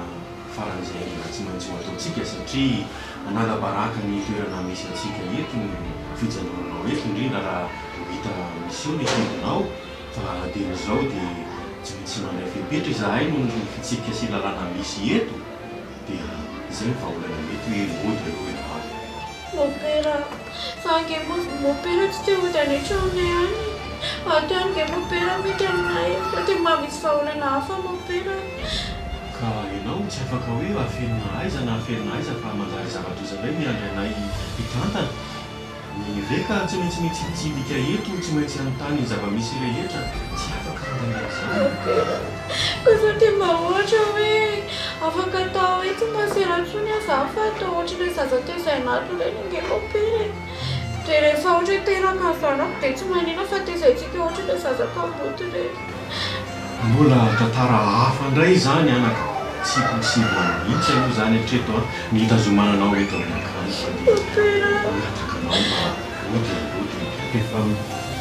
faran'izay tsy maintsy ho ataontsika satria anala-baraka ny toerana misy antsika eto ny fijanonanao eto indrindra raha hita misy eo ny tendinao fa dian'izao dia tsy maintsy mandray fepetra izahay no fitsika sy lalàna misy eto dia izay ny vahaolana mety hoe mody aloha ianao. Mopera, sange mopera tsy te hody any an-tranonay any. Aty any ge mopera mety aminay fa dia mahamisy vahaolana hafa mopera. Ka ianao tsy afaka hoe afenina aiza na afenina aiza fa manjary zavatra izay miandry anay hitantana. Ny veka tsy maintsy mitsitsindika eto, tsy maintsy anontany zava-misy rehetra, tsy afaka mandeha izany. Kosa dia mba ohatra hoe afaka atao hoe tsy maseratsony aza fa atao ohatr'ilay zaza tezainato ilay ninge mopera. Dia rehefa ohatra hoe teraka ny zanako dia tsy manina fa tezaintsika ohatr'ilay zazakamboty ireny. Mbola tantara hafa indray zany anaka, tsy possible mihitsy aloha zany hatreto a ny hitazomananao eto amin'akany fa dia miatrakanao mba ody efa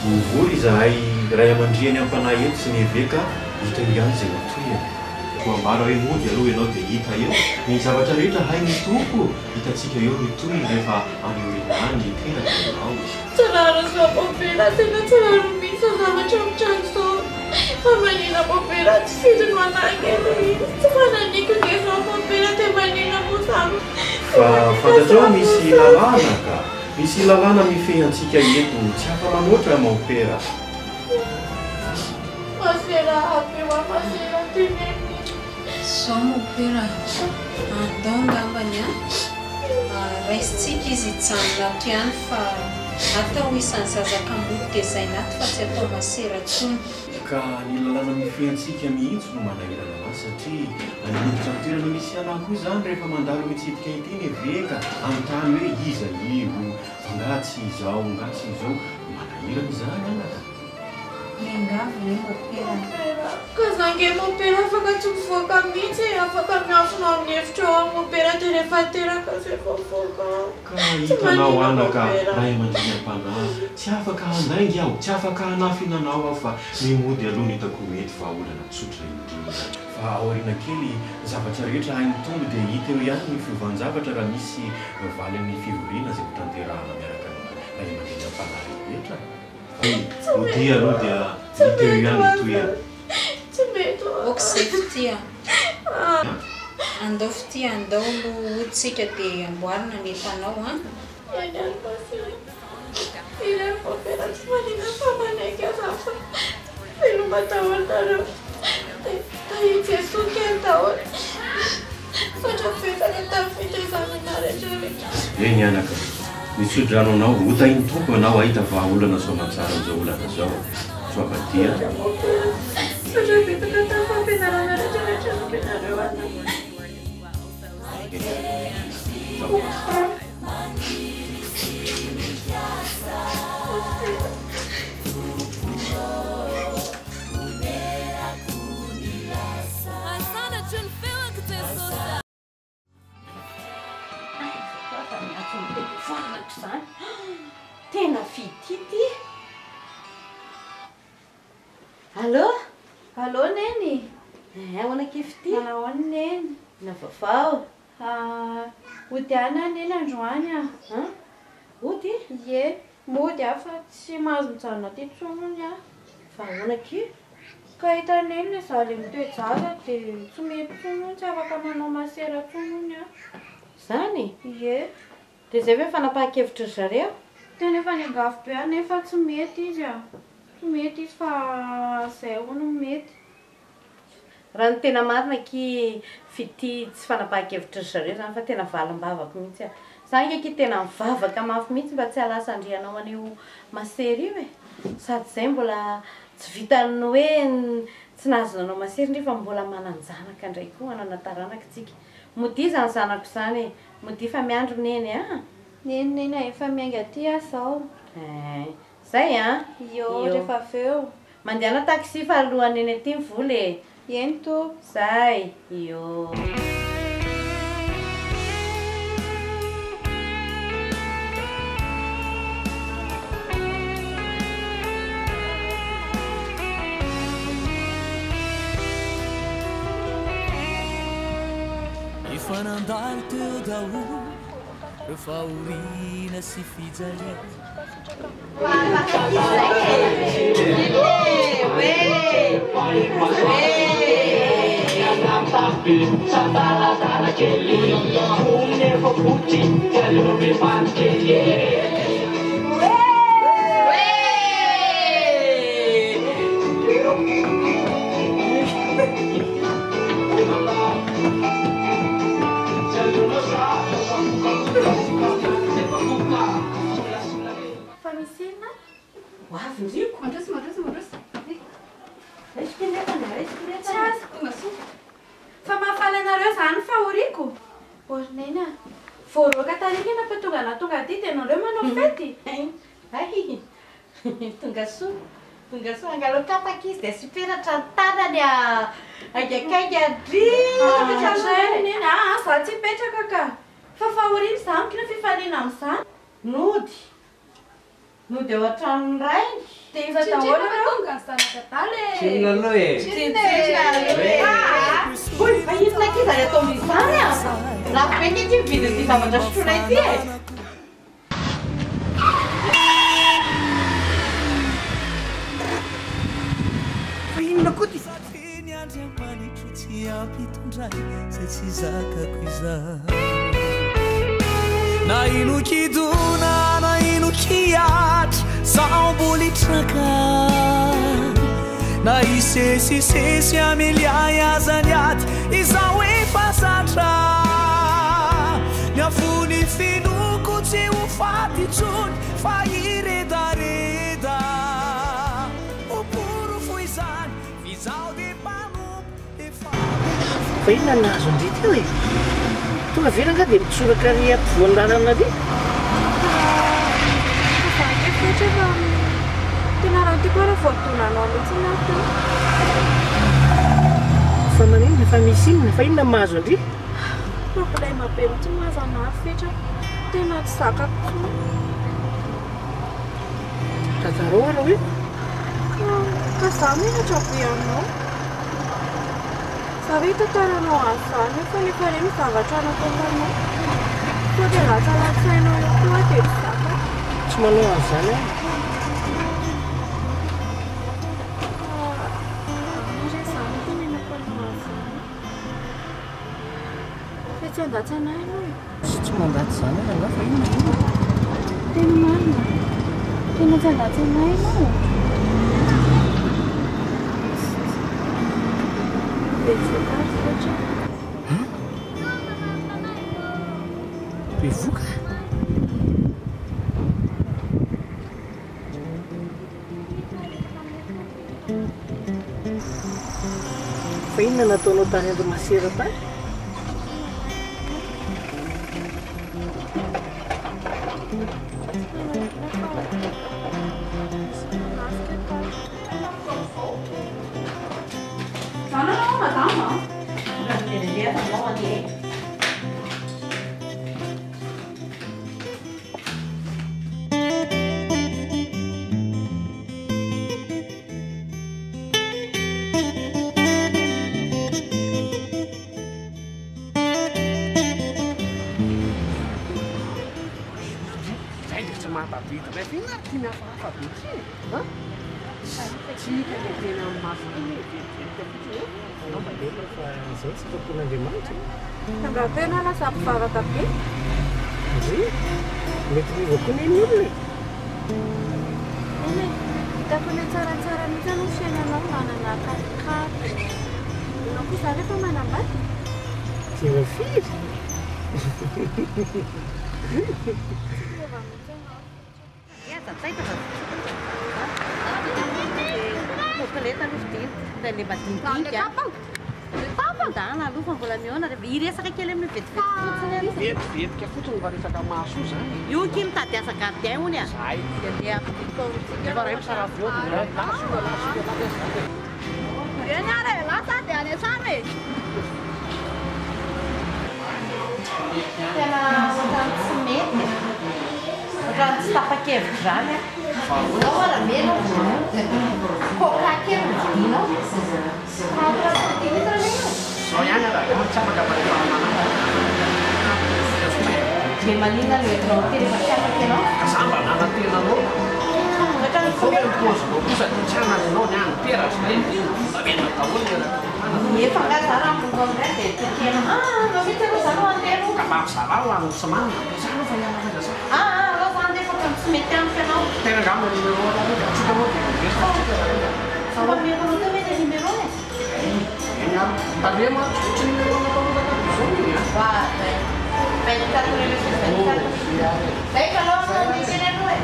mivory izahay ray aman-dreny ampanahy eto sy miheveka hita eo ihany izay matoyany. Ko ambara hoe mody aloha ianao dia hita eo ny zavatra rehetra hay ny toko hitantsika eo ny toy rehefa anyorinany teraka ianao. Tsararo zao mopera tena tsararo misy zavatra mitrano zao. Fa manina mopera tsy fidiny manangely izy. Tsy fananiko nge zao mopera dia manina mo zany. Fa fantatrao misy lalàna ka. Misy lalàna mifehantsika eto tsy afa manoatra mopera. Masera aby wa masera teneny. Zao mopera andao angambany a raisitsika izy hijanona ato ihany fa atao isan'ny zazakamboty tezainato fa tsy atao masera tsony. Ka ny lalàna mifehantsika mihitsy no manahirana anazy satria aniditra ny toerana misy anahy koa zany rehefa mandalo mitsidika iteny veka anontany hoe iza io ngatsy izao ngatsy izao manahirana izany anaka. Engavo ny mopera. Ka zange mopera afaka tsy mivoaka mihitsy afaka miafina amin'ny hevitra ao amin'ny mopera dia rehefa teraka izay voavoaka. Ka hitanao anaka ray aman-dreny am-panahy tsy afaka handaingy aho tsy afaka hanafinanao aho fa ny mody aloha ny hitako mety vahaolana tsotra indrindra. Fa aoriana kely zavatra rehetra hainy tonga dia hita eo ihany ny fiovanjavatra raha misy valin'ny fivoriana izay hotanterahana miaraka ray aman-dreny am-panahy rehetra. Mody aloha dia hita eo ihany toerana. Tsy mety Okizay fitia. Andao fitia andao hoditsika dia amboarina ny tanao a. Ihany masera. Ilay mopera tsy manina fa manaiky aza fa feno matahoanareo. Tahitsy esoky ny tahoana. Faccia finta di tafita esaminare rehetra. Eny anaka, misy odrano anao ota iny toko anao ahita fa olana soamantsara izao olana zao. Soavadia. Faccia finta di tafampianarana rehetra ampianareo ana. Tena fitity. Allô? Allô neny? Ahoana kifity? Ahoana neny? Na vaovao. Odiana neny androany a. Ody? Ie, mody a fa tsy mahazo mijanona aty tsonony a. Fa ahoana ki? Ka hita neny le zaho le mitoejara dia tsy mety tsonony, tsy afaka manao masera tsonony a. Zany? Ie. Dia zay hoe fanapahan-kevitra ry zareo? Tena efa niangafo be nefa tsy mety izy a. Tsy mety izy fa zay hono mety. Raha ny tena marina ki fity tsy fanapahan-kevitra ry zareo zany fa tena valim-bavaka mihitsy a. Za ngeky tena mivavaka mafy mihitsy mba tsy halasa andrianao an'io masery io e. Sady zay mbola tsy vitany hoe tsy nahazo nanao masery nefa mbola manan-janaka indray koa anana taranaka tsika. Mody zany zanako zany e. Mody fa miandro neny a. Neny efa miainga aty a zao. Zay a? Io rehefa avy eo. Mandehana taxi fa alohan'ny neny aty ny vola e. Eny to. Zay. Io. Efa nandalo teo daholo rehefa orina sy fijalia. Fa misy inona? Ho avy ndriko. Mandroso. Tsy azo. Fa mahafaly anareo zany fa horiko. Orinena. Voaroaka tarika na fa tonga na tonga aty dia nareo manao fety. Ay, tonga soa angalo kapaka izy dia siperatra ny tanany akaiky Zay neny za tsy petraka ka. Fa fahoriny zany kina fifaliana amin'izany. Nody ao an-tranony ray. Dia iza daholo tonga ny zanaka daly e. Tsinona e. Hoy, fa inona kiza ny atao mizany a? Lafo be ngeky mividy ty zavatra sotroina ity e. Fa inona koa ty? Feny andriamanitra tsy ampitondray zay tsy zakako izany. Na ino kidona na ino kiatra zaho mbola hitraka. Na isesisesy ameliay azany aty izaho efa zatra. Ny afony finoko tsy ho faty intsony fa iredareda. Oporo foy izany izaho dia mpanompo efa. Fa inona nahazo andrika eo e? Tonga velanga dia mitsoraka ry ampovoan-dalana ry. Tena raha ty koa raha voadonanao mihitsy nato. Fa manenona fa misy inona fa inona mahazo andry? Problème be mihitsy mahazo anahy fetra. Tena tsy zakako. Tazarao ara hoe? Ka za menatra be anao. Za hoe tantaranao an'izany fa nefa reny zavatra nataonanao. Sao dia latsalatsainao eo koa dia tsy zakako. Tsy manao an'izany aho. Tsy andatsy anahy ianao e. Tsy mandatsy izany aho angafa inona? Tena marina. Tena tsy andatsy anahy ianao. mivoka. Fa inona nataonao tany Andomasera tany? Raha tena lasa mpivaraka be. Mety mivako neny olona. Eny hitako ilay tsaratsara mihitsy aloha fiainanao manana karikary. Ianao kosa rehefa manambady? Tia firy. Iresaka kely amin'ny vetivety fotsiny vetivety fotsiny mba resaka maso zany. Io ky mitady asa gardien hony a. Eny ary lasa dia any an-trano e. Tena ohatrany tsy mety. Ohatrany tsy tapa-kevitra zany a. Nao ara mena coca kely vidinao. Zao ihany ara tsy afaka dia maninona no entinao teny efa tsy afaka ianao? Zamba nanatenanao. Ohatrany Fô hoe pozinao kosa tsy ananao ny any peratra dia mena daholo efa nga za raha mongo amin'izay dia tekena anao mihitsy aloha za no andeha aloha. Mampizaha ho an'ny tsy manana. Za no fa ianao fa zasa. Alao za andeha fa tsy mety amiko ianao. Tena ngamba ny numéro anao atsika moa dia ndesina atsika. Fa mety anao tao mety numéro e? Talema tsy numéro anao zao ny a. Va, 24 ore su 24. Dai che allora non mi viene lui.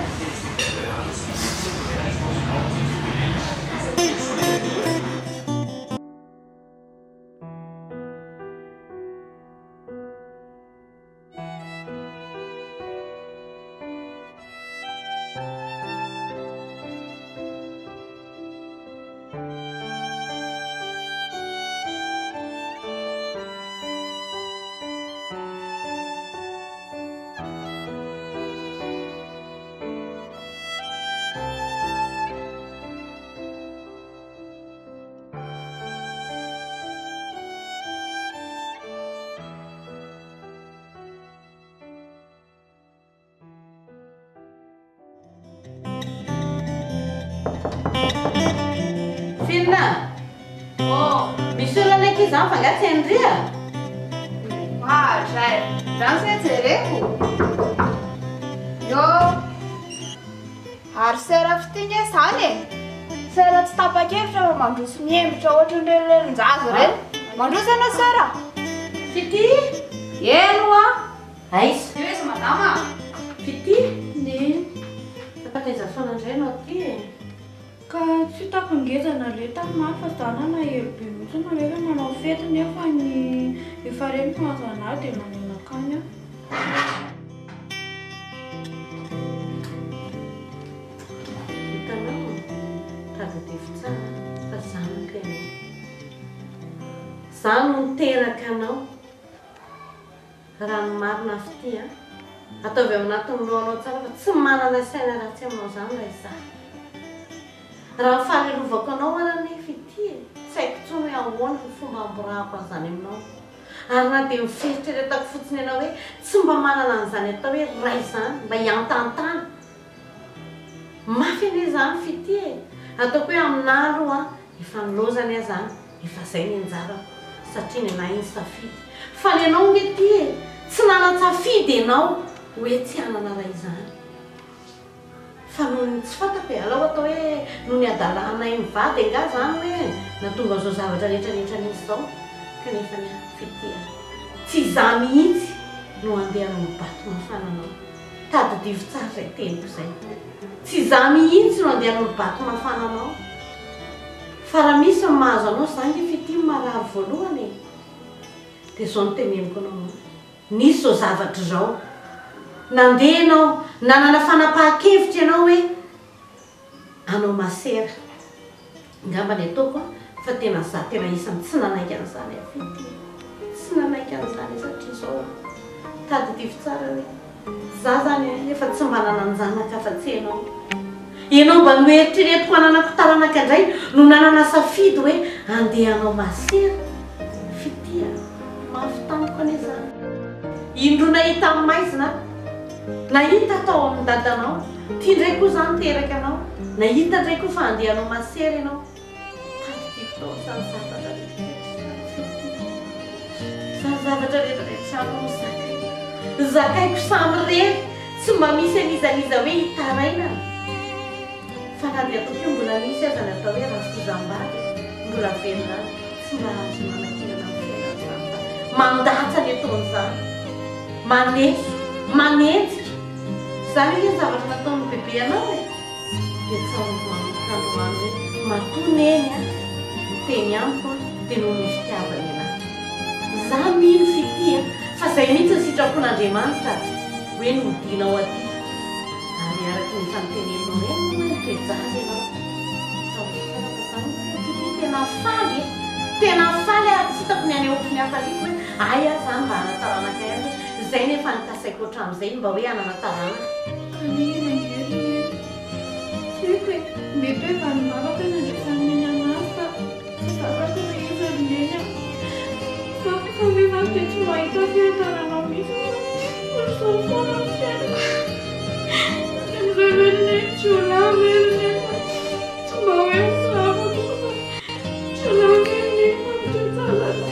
Finna! Oh, misy olona eky izany fa angatsy andria? Zay, zany se jereko. Yo, ary sera fitigna zany e. Sera tsy tapa-kevitra fa mandroso miembotra ohatry ny renin-jazo reny. Mandroso ianao sera? Fity? Eno a? Aiza? Io izy madama? Fity? Neny. Fataiza foana indray anao ty e. Ka tsy hitako ngezana le tamafy fa zanana herobe mihitsy rehefa manao fety nefa ny efa reny mazana dia manena akany a. Hitanao, tazadefy tsara fa zanaka ianao. Za no niteraka anao. Raha ny marina fity a. Ataovy ao anatin'ny lohanao tsara fa tsy manana saina ratsy aminao zany ilay zaho. Raha ny faharelovako anao arany fity e. Tsy haiko tsony hoe ahoana ny fomba amborahako an'izany aminao. Ary na dia miferitreretako fotsiny ianao hoe tsy mba manana an'izany atao hoe ray izany mba hiantantana. Mafy anie izany fity e. Ataoko hoe aminahy aloha efa nilozany aho zany. Efa izay ny anjarako satria ny anahy iny safidy. Fa ny ianao nge ty e. Tsy nanan-tsafidy ianao hoe tsy hanana ray izany. Fa noho ny tsy fantako e, alao atao hoe noho ny adalanay mivady anga zany hoe natonga zao zavatra rehetrarehetra nisy zao. Kanefa ny fity tsy za mihitsy no andeha mibato mafananao. Tadidivy tsara izay teniko izay. Tsy izaho mihitsy no andeha mibato mafananao. Fa raha misy ny mahazo anao izany ny fitiny marary voalohany e. Dia izao no teneniko anao. Nisy izao zavatra izao. Nandeha ianao, nanana fanapahan-kevitra ianao hoe anao masera. Ngamba ny ataoko fa tena izaho tena isany tsy nanaiky an'izany fitiny. Tsy nanaiky an'izany satria izao tadidivy tsara hoe izaho zany efa tsy mba nanana zanaka afa-tsy ianao. Ianao mba noeritreretiko hananako taranaka indray no nanana safidy hoe andeha anao masera. Fitia mafy tamiko ane izany. Indro nahita amin'ny maizina, nahita tao amin'ny dadanao, tia indray koa izany teraka anao, nahita indray koa fa andeha anao masera ianao. Tadidivy tao izany zavatra rehetra. Izany zavatra rehetra anao zakay. Zakaiko samy rery, tsy mba misy an'izaniza hoe hitarainana. Fa na dia ataoko io mbola misy aza natao hoe rasozam-bady, mbola velona tsy mba azo manakinana amin'ny fiainana izany. Mandatsa ny ataon'izany, maneso, manenjika. Izany hoe zavatra nataon'ny bebe anao e. Dia tsara mamokandroany hoe matony eny a, teny amiko dia noho ny fitiavany anahy. Izaho mino fitia fa izay mihitsy ny sitrapon'Andriamanitra hoe nodinao aty. Ary araky ny fanoteneninao hoe toejaza ianao. Tsara fa izany fitia tena faly e. Tena faly ary tsy hitako ny any ohatra ny hafaliako hoe ay aho izany mba hanataranaka ihany. Izay nefa nikasaiko hatramin'izay mba hoe hanana taranaka. Tiako e, mety hoe vanim-bavaka na dia faniny anazy fa zavatra na izy amineny aho. Fa rehefa dia tsy mahita fiantaranao mihitsy orizao foana ny fiainako. Amin'izay veriny tsy ho laveriny tsy mba hoe milavako fa tsy ho laveriny fa mitrotsalana.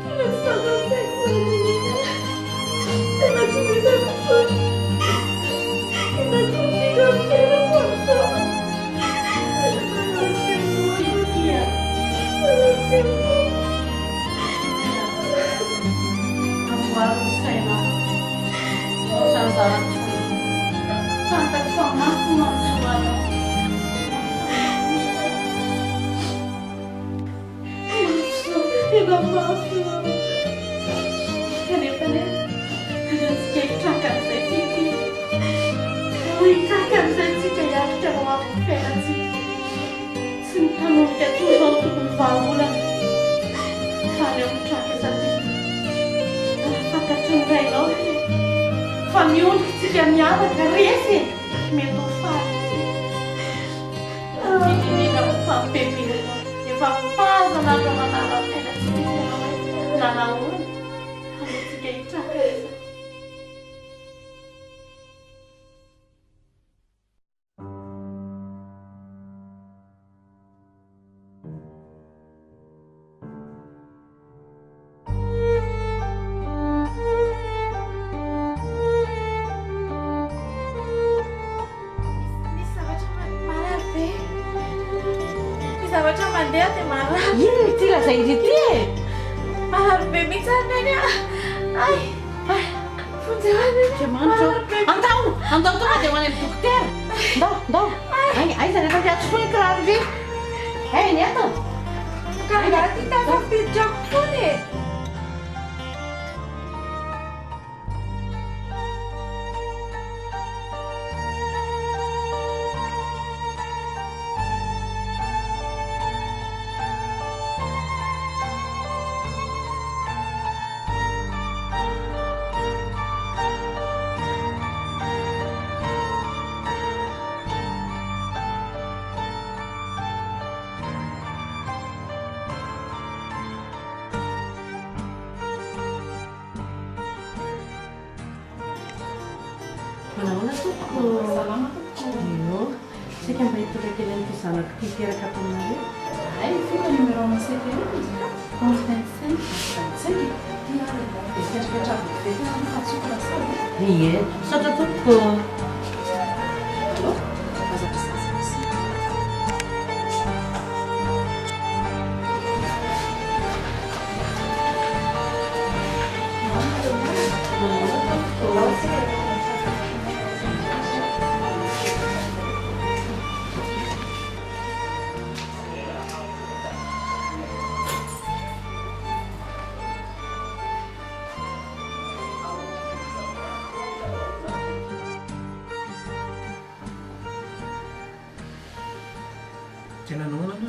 Tena tsy fantasaiko amin'iny. Tena tsy mitako foana. Tena tsy mitako tena foana. Fitia. Amboary ny sainao. Sanzarako fantako fa mafy mampisoanao. Tena mafy kanefa ne tsika hitraka amin'izay fitia. Hitraka amin'izay tsika hiaritra no amin'ny fiainantsika. Tsy nitanorika toy izao tokony vahaolana fa any amin'ny traka satria fantatry ny rainao fa miondrika tsika miavaka resy e. Mety ho faly indrindra mifampipempenana efa fazana andro manala fiainantsika ianao hoe nanahoana antsika hitraka izy. Zavatra mandeha dia marary. Ino ity lazay ity e? Marary be mihitsy any eny a. Ay, fonjehany eny. Andao tonga dia ho any amin'ny dokotera. Andao. Aiza rehefa fiatsofoa ny kiraro ity. Ay, ny ato. Karaha ity tafafiditrako foana e. Manahona tompoko. Io, sika mba hitolakely zanako ity teraka ataonareo. Ay, fona numéro amasaiky eo izy ka. 11 25 dia fiatrapetrako vetina ny fatsotra sady. Ie, sotra tompoko.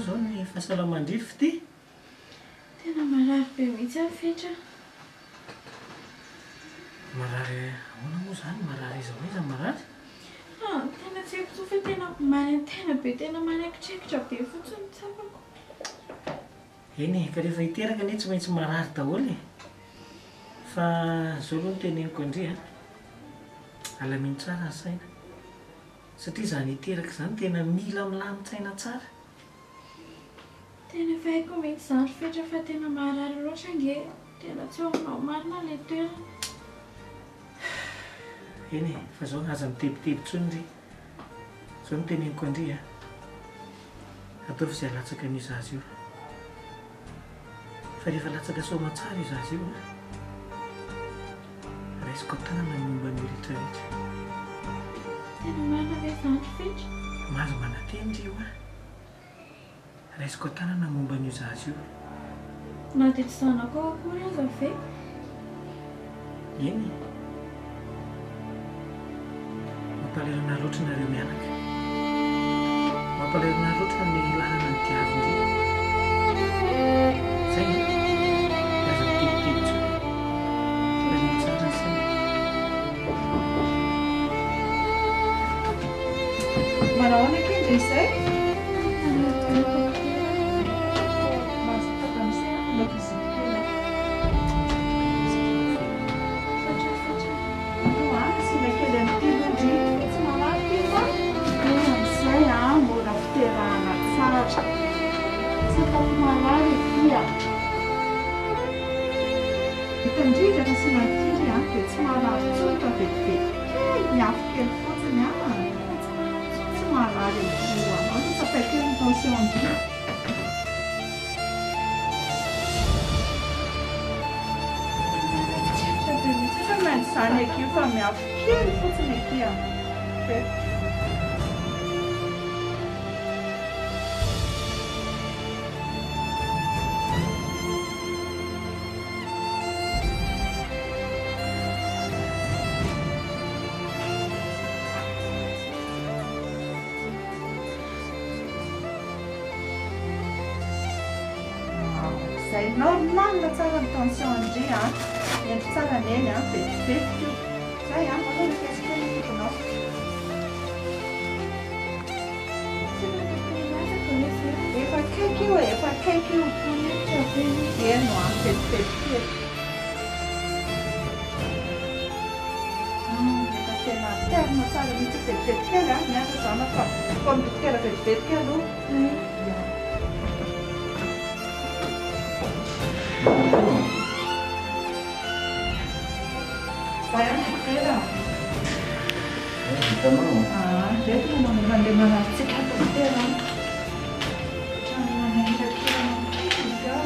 zao ny fahasalamandrify ty? Tena marary be mihitsy aho fetra. Marary ahoana moa zany marary izy iza marary? Tena tsy haiko fa tena manentena be, tena manaikitraikitra be fotsiny tsapako. Eny ka rehefa hiteraka anie tsy maintsy marary daholo e. Fa zao aloha no teneniko andria alaminy tsara ny saina satria zany hiteraka zany tena mila milamin-tsaina tsara. Tena efa haiko mihitsy zany fetra fa tena marary loatra nge, tena tsy homanao marina ilay toerana. Eny fa zao aza mitebiteby tsony ry. Zao no teneniko andria ataovy izay latsaka an'izy azy io. Fa rehefa latsaka soma tsara izy azy io raisiko tanana momba ny rehetrarehetra. Tena marina ve zany fetra? Mahazo mananteny ry io raisiko tanana momba an'izy azy io. Na dia tsy zanako ao akory aza ve? Eny mampalerana loatra nareo mianaka, mampalerana loatra ny lalana ny diavindry. Zay aza mitebiteby tsony laliny tsara ny saina. Manao ahoana kendry izay? Itandrindra ka sy matiry dia tsy marary tsony fa vetivety kely miafo kely fotsiny tsy marary io anao ny tsapaiky ny tension dia fa maintsy zany akio fa miafo kely fotsiny akia normal tsara ny tension ndry endry tsara neny vetivety io zay manao lekesika tokonao efa kaiky io efa kaiky io eno vetivety kely efa tena terme tsara mihitsy vetivety kely miasa zana fa comme dokotera vetivety kely io Saya dokter. Jadi mau bagaimana sikap dokter? Jangan hanya kira juga.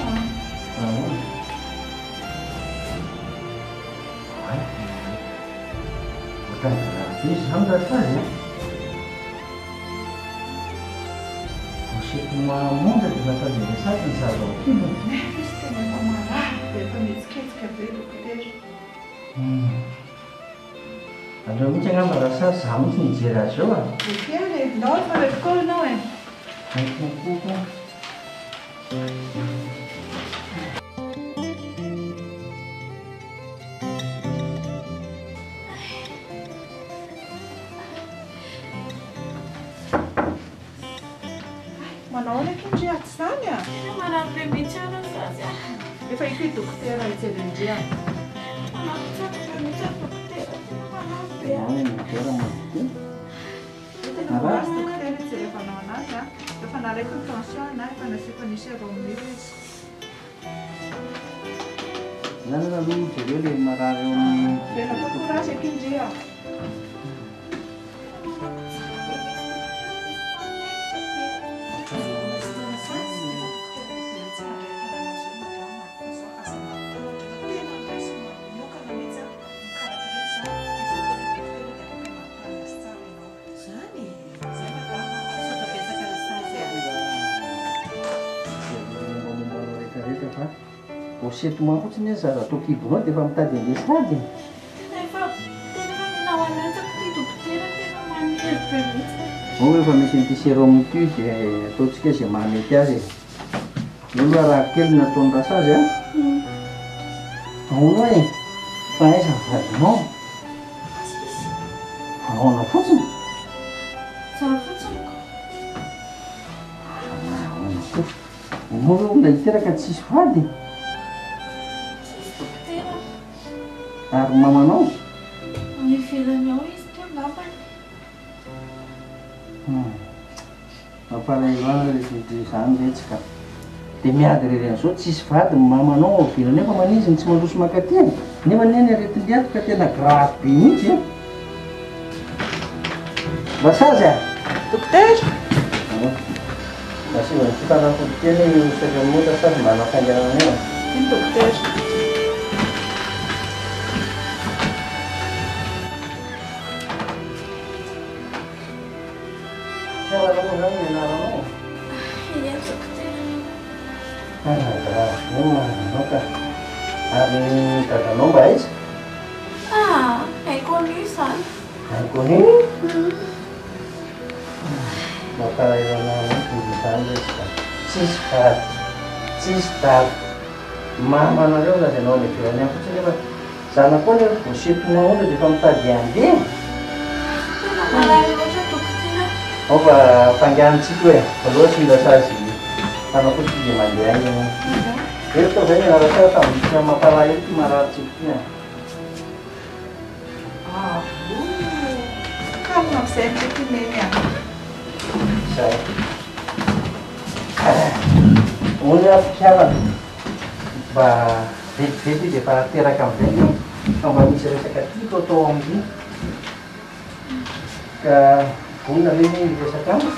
Bukan berarti sampai saya. Masih cuma muda di mata diri saya dan saya tahu. Mesti memang marah. Dia miskin sekali dokter. Andreo mihitsy angamba raha sary za mihitsy nijery azy eo Dokter, ndao fa lekôly anao Haikokoko. Manao lekindry aty zany Tena marary be mihitsy ana zazy Efa ity dokotera ijery Manakotsaka mihitsy dokotera tena marary be Dokotera madio. Tena voasy dokotera ijerevanao anazy Efa naraiko ny tension na efa nasiako nisy romeo izy Zany aloha jereo ilay marary eo amin'ny Vela kokorazy akindry Setomao fotsiny hoe zaza tokibonao dia efa mitady an'ilay sady. Tena efa minao anatsako ty dokotera tena maniry be mihitsy ao rehefa misy nyity sérum ty dia ataontsika izay mahamety azy io aloha raha kely nataony rasa azy a ahoana hoe fa aiza vadinao ahoana fotsiny moa olona hiteraka tsisy vady ary mamanao mampalahilana zany retsika dia miady reren'izao tsisy vady mamanao avilany nefa maniziny tsy mandroso makateny nefa neny aretin-diato ka tena grave be mihitsy e vasazy a dokotera asiva ny fitanafoditeny satria mota sady manafanganana eo iny dokotera Trabalhamos lá em nada não? Nunca. Tá não vai? É com isso. É com isso? Não para aí não, Ciscar. Mama na leo na nome pia ni kuchelewa. Sana kwa leo kushipu mwangu ndio kamtajiambia. Opa panjang situ kalau sudah sasi, karena aku di mana yang itu kayaknya rasa tahu sama masalah itu marah situnya. Kamu sendiri kimenya. Saya. Udah siapa? Bah, di depan tiara kampanye, kamu bisa sekat itu toh ini. Ke Una ini biasa kamu?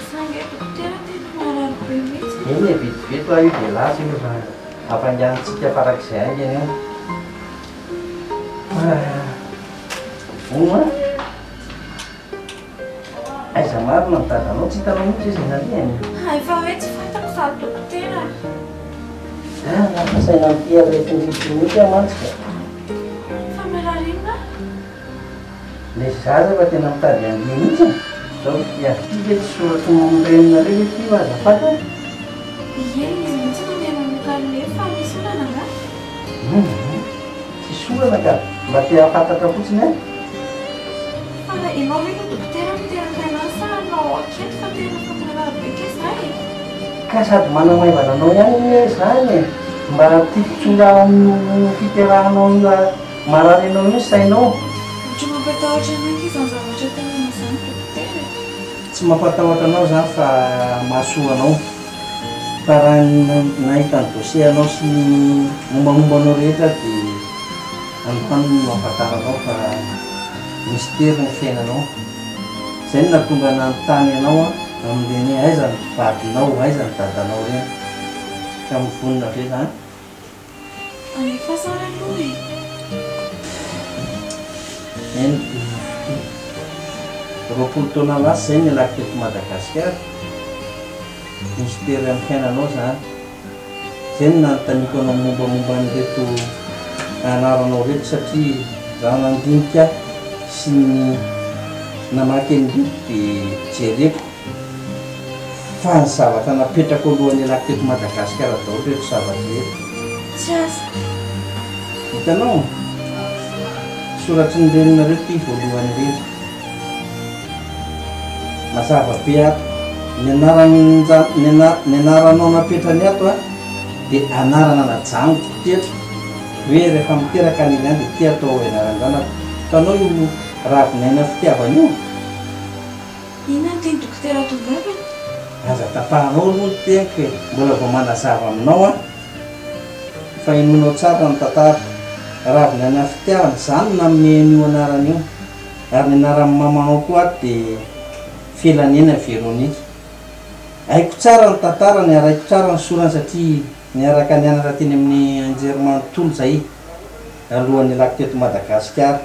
Saya dokter tidak marah begitu. Ini itu ayo jelas ini apa yang setiap parak saya aja nih. Uma? Sama nonton kamu cita kamu sih sebenarnya. Hai, fawet fatak satu dokter. Apa saya nanti ada di sini ya mas? Kamerarina? Necessário vai ter não tá dentro de mim, então e aqui ele sua com bem na rede que vai fazer. E eles não tem um lugar leva isso lá nada. Se sua na cara, bater a pata para putz né? Olha, e não vem do dokter ter a nossa no que fazer no programa que sai. Kasat mana mai bana no yang ini sai. Berarti curang pikiran no marari no ini sai no. Cuma bertahu lagi sama macam ni macam dokter. Tsy mampatahotra anao zany fa mahasoa anao fa raha nahita ny dosie anao sy ny mombamomba anao rehetra dia androany mampataranao fa mystère ny fiainanao. Izay no nahatonga nanontany anao amin'ireny aiza ny vadinao, aiza ny dadanao reny ka mivonona ve zany? Alefa sara aloha. Roapolo taona lasa izay nialako teto Madagasikara. Mystère amin'ny fiainanao zany. Izay no nanontaniako anao mombamomba an'ireto anaranao reto satria raha nandinika sy ny namaky an'ireo dia jereko fa ny zavatra napetrako alohan'ny alako teto Madagasikara daholo reto zavatra reto. Tsy azo. Hitanao? Soratry ny reninareo ty voalohany rery. Mazava be ato. Ny anaranao napetrany ato dia anarana najanoko teto hoe rehefa miteraka an'iny any dia ty atao ianaran-drana. Hitanao io ravinaina fitiavana io. Inona teny dokter atovavany? Aza tapahanao aloha ny teniko e. Mbola vao manazava aminao fa inonao tsara ny tantara. Ravinaina fitiavana izany nameny io anarana io. Ary ny anaran'ny mamanao koa dia Filanina Véronique. Haiko tsara ny tantarany, araiko tsara ny sorany satria niaraka nianatra teny amin'ny anjerimanontolo zay alohan'ny alako teto Madagasikara.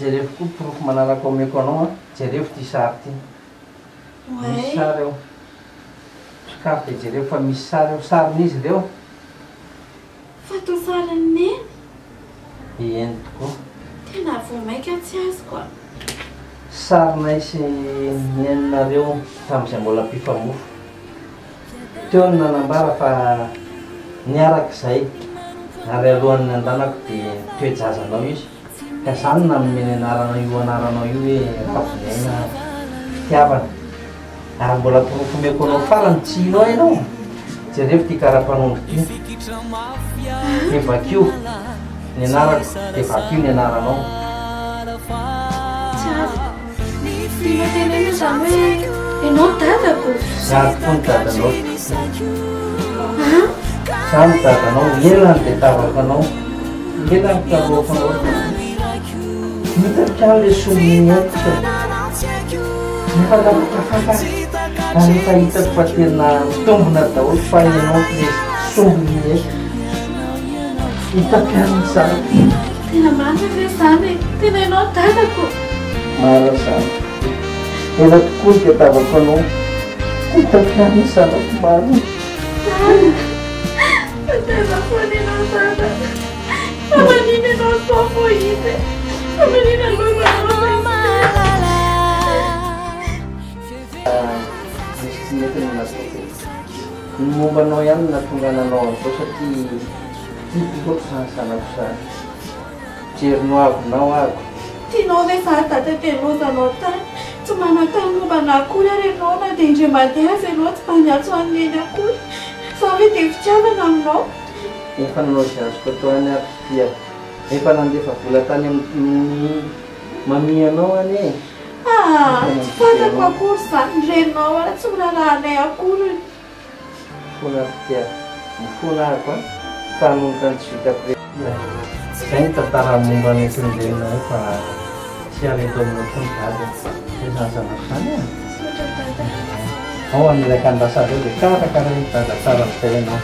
Jereko koa porofo manaraka omeko anao jereko ty sary ty. Misy sary eo. Sakafo dia jereko fa misy sary eo, sarin'izy ireo. Fatao sarany neny? Eny tokoa. Tena vao maika tsy azo koa. sarinay sy nenareo tamin'izay mbola mpifamofo teo ny nanambara fa niaraka izay ary alohan'ny andanako dia toejazanao izy ka zany nameny anaranao io hoe favonaina fitiavana ary mbola pirofomeko anao farany tsy inao ianao jereo ty karapanondro ty dia vakio ny anarako dia vakio ny anaranao Tiana teneno izany hoe ianao dadako. Zary tokoa ny dadanao. Zany dadanao, elany dia tavaka anao. Elany tavoakanao. Hitarika ilay sominy eto. Nefa lafaka fantaka. Ary efa hitako fa tena mitombona daholo fa ianao ilay sominy eto. Hitarika izany. Tena marina ve izany? Tena ianao dadako. Marina izany. Ela tokoa ny tavako anao. Hitarika izany marina. Tena foana ianao dadako. Amanina ianao soa fohity. Amanina aloha ny mombanao ihany natonga nanao an'izao satria tiako loatra sanako izany. Jerinao avynao avy. Tianao ve za tatatenozanao tany? Tsy manan-tany mombana akory ary ianao na dia indray mandeha aza ianao tsy mba niatso an'iny akory. Za hoe dia fitiavana aminao. Efa nanao izay azoko atao any ary dia efa nandefa vola tany amin'ny mami anao any e. Tsy fantako akory izany reninao ary tsy mirarahanay akory. Fona fitia mifona ako a fa hanomboka ny tsy vitako rehetra. Izay ny tantara momba ny tombelona hoe fa tsy areto amin'ny tonidady izay zazana izany a. Ao amin'ilay kandrasady eo dia karakara ny dada tsara fizay ianao.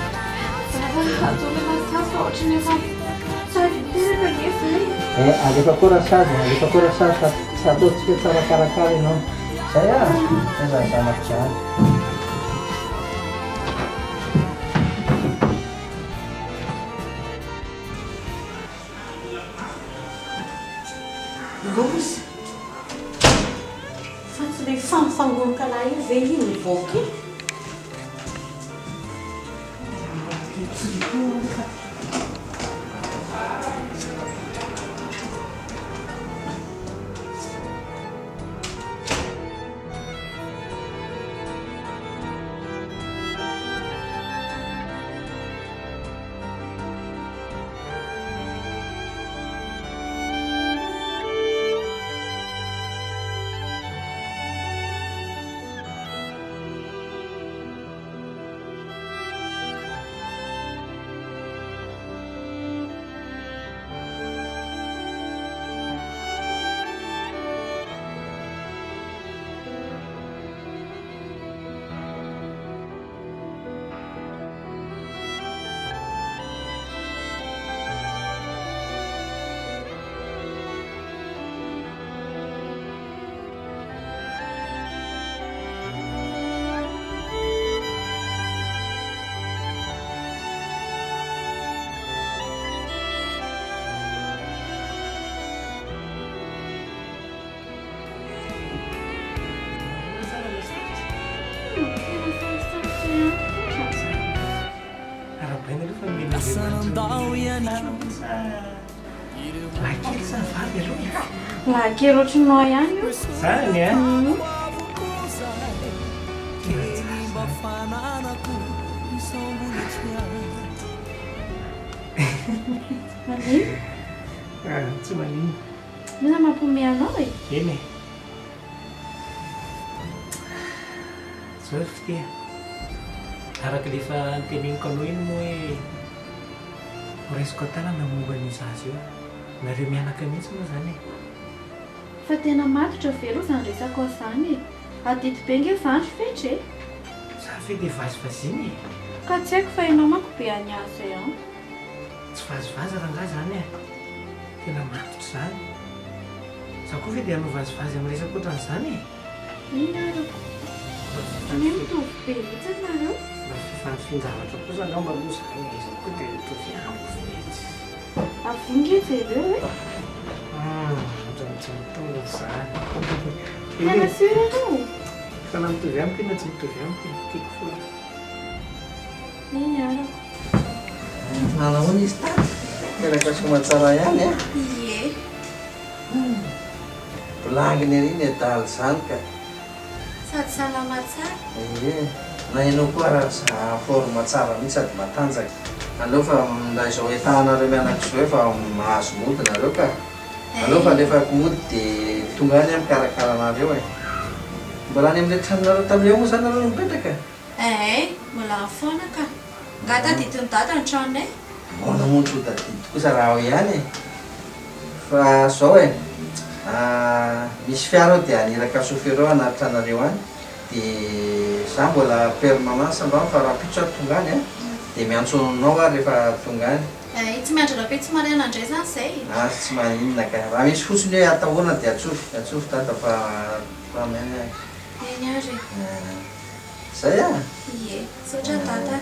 Alefa koa rasazy fa tsy ataontsika tsara karakara ianao. Izay a, izay zazanako izany. Rozy fa tsy ilay famifangoroka lahy io ve iny mivoaka Lahakely ohatranao ihany io. Zany a? Maliny? Tsy maliny. Mila mampiomehy anao e. Eny e. Zao fitia. Araka ilay efa noteneniko anao iny moa hoe horaisiko tanana momba ny zaza io. Nareo mianaka mihitsy moa zany e. Fa tena matotra velo izany resaka izany e. Adity be nge izany fetra e. Za fe dia vazivaziny e. Ka tsy haiko fa ianao manko be aniasa ihany. Tsy vazivazy rangahy zany e. Tena matotra izany. Za koa fe dia hanao vazivazy amin'ny resaka ohatran'izany e. Iny arako. Ny mitovy be mihitsy nareo. Fifanjavatra kosa angamba aloha izany izy koa dia mitovy amiko fetsy. Avy nge jereo e. ohatrany tsy mitonga zany Tena sura anao? fa na mitovy amiko na tsy mitovy amiko tiako foana Iny arako. Nanahoana izy tany miaraka somatsara ihany a Ie. Bolanginy ery ny adaly zany ka Sady salama tsara. ie na ianao koa raha forme tsara mihitsy sady matanjaka aleo fa mba izao etahanareo mianak'izao efa mahazo mody nareo ka aleo fa alefa mody dia tonga any amin'ny karakaranareo e mbola any amin'ilay tranonareo tamin'io moa zany nareo mipetraka Mbola foana ka nga tadidiny dada ny tranonay namontsy ho tadidi kosa raha ao ihany e fa zao e misy fiara ao dia aniraka sofero ao anaty tranareo any dia za mbola permanence mba fa raha pitso ato tonga any a dia miantsonanao a rehefa tonga any tsy miandry rabe tsy mariana indray zany zay tsy maninona ka raha misy fotsiny hoe atahorana dia atsofy dada fa amany eny ary zay a ie saotra dada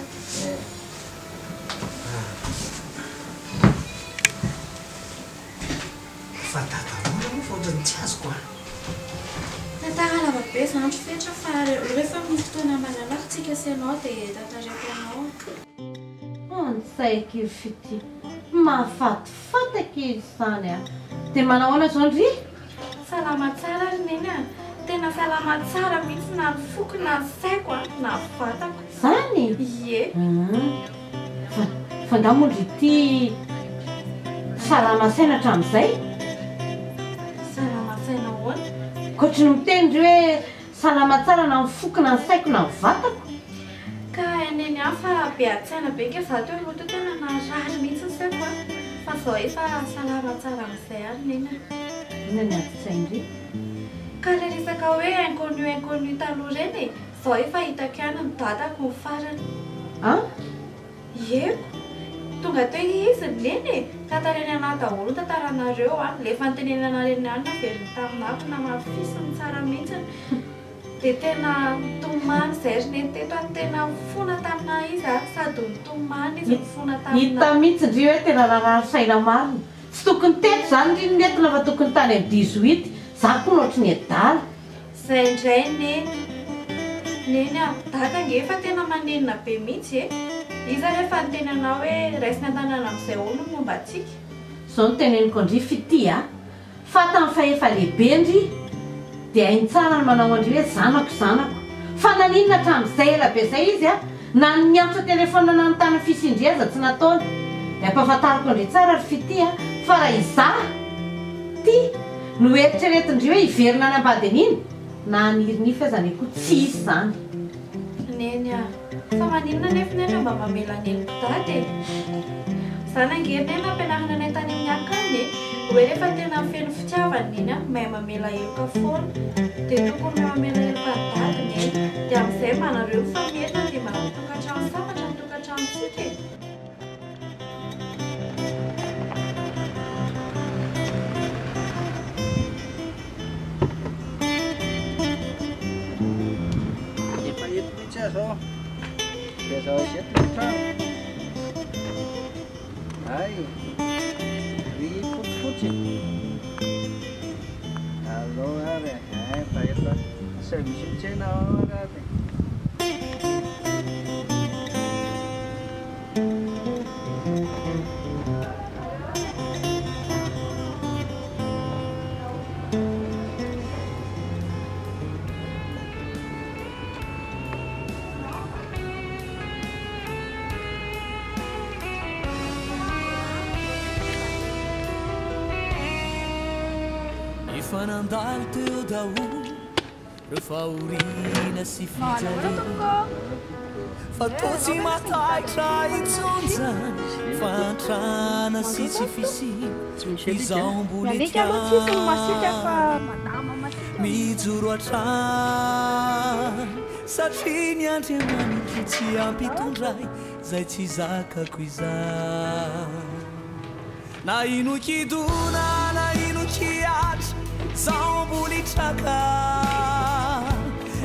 fa dadamoa moa fa ohatrany tsy azoko a Tataralava be zandro fetra fa rehefa misy fotoana malalakitsika sy anao dia tatareko anao. Say kely fity mahafatifataka izy zany a dia manahoana zao ndry Salama tsara ry neny a. Tena salama tsara mihitsy na ny foko na ny saiko na vatako. Zany? Ie. Fa nga moa ndry ity salama saina hatramin'izay? Salama saina ahoana? Koatra ny miteny ndry hoe salama tsara na ny foko na ny saiko na ny vatako. Ka neny aho fa be atsaina be ke zato hoe loto tena narary mihitsy ny saiko a. Fa zao efa salama tsara amin'izay ary neny a. Inona ny ati-tsaina ndry? Ka ilay resaka hoe inconnu taloha ireny e, zao efa hitako ihany ny dadako ny farany. Ieko, tonga teo izy neny e, tantareny anahy daholo tantaranareo a, lefa nitenenana reny ihany naveriny taminako na mafisiny tsara mihitsy. Dia tena tomany izay ry neny teto a, tena mifona taminahy izy a, sady mitomany izy mifona taminahy. Hita mihitsy ndry hoe tena narary saina marina. Tsy tokony teto zany ndry ny entina fa tokony tany amin'ny 18 za koa nohatry ny adala. Zay indray neny. Neny a, dada nge efa tena manenina be mihitsy e. Iza rehefa niteny anao hoe raisiny an-tanàna amin'izay olo ny momba antsika. Zao no teneniko ndry fity a. Fatany fa efa lehibe ndry dia hainy tsara ny manao andry hoe zanako. Fa naninona hatramin'izay ela be izay izy a, na ny miantso telefona na ny tany fisindriaza tsy nataony. Dia ampahafantariko ndry tsara ry fity a, fa raha izaho ty no eritreretindry hoe hiverina any ambadiny iny na anirinify aza ny koa tsy isy zany. Neny a, fa maninona nefa neny mba mamela neniko dady e. Zany angery neny ampianarana anay tany amin'ny akany e, hoe rehefa tena feno fitiavany neny a, mahay mamela heloka foana. Dia tokony mamela heloka dady neny, dia amin'izay manareo mifamerina dia manao tokantrano sambatra ny tokantranontsika e. Zao dia zao izy trano ay ry fotsifotsy allo ary ay fa efa say misy mitsena ao ary Fanandalo teu daholo rehefa orina sy fijaliana fa toa tsy mataitra itsonjany fantrana sy tsy fisina izao mbolitrany mijoro atrany satria ny andriamanitra tsy ampitondray zay tsy zakako izany na ino kidona na ino kiatra zao mbolitraka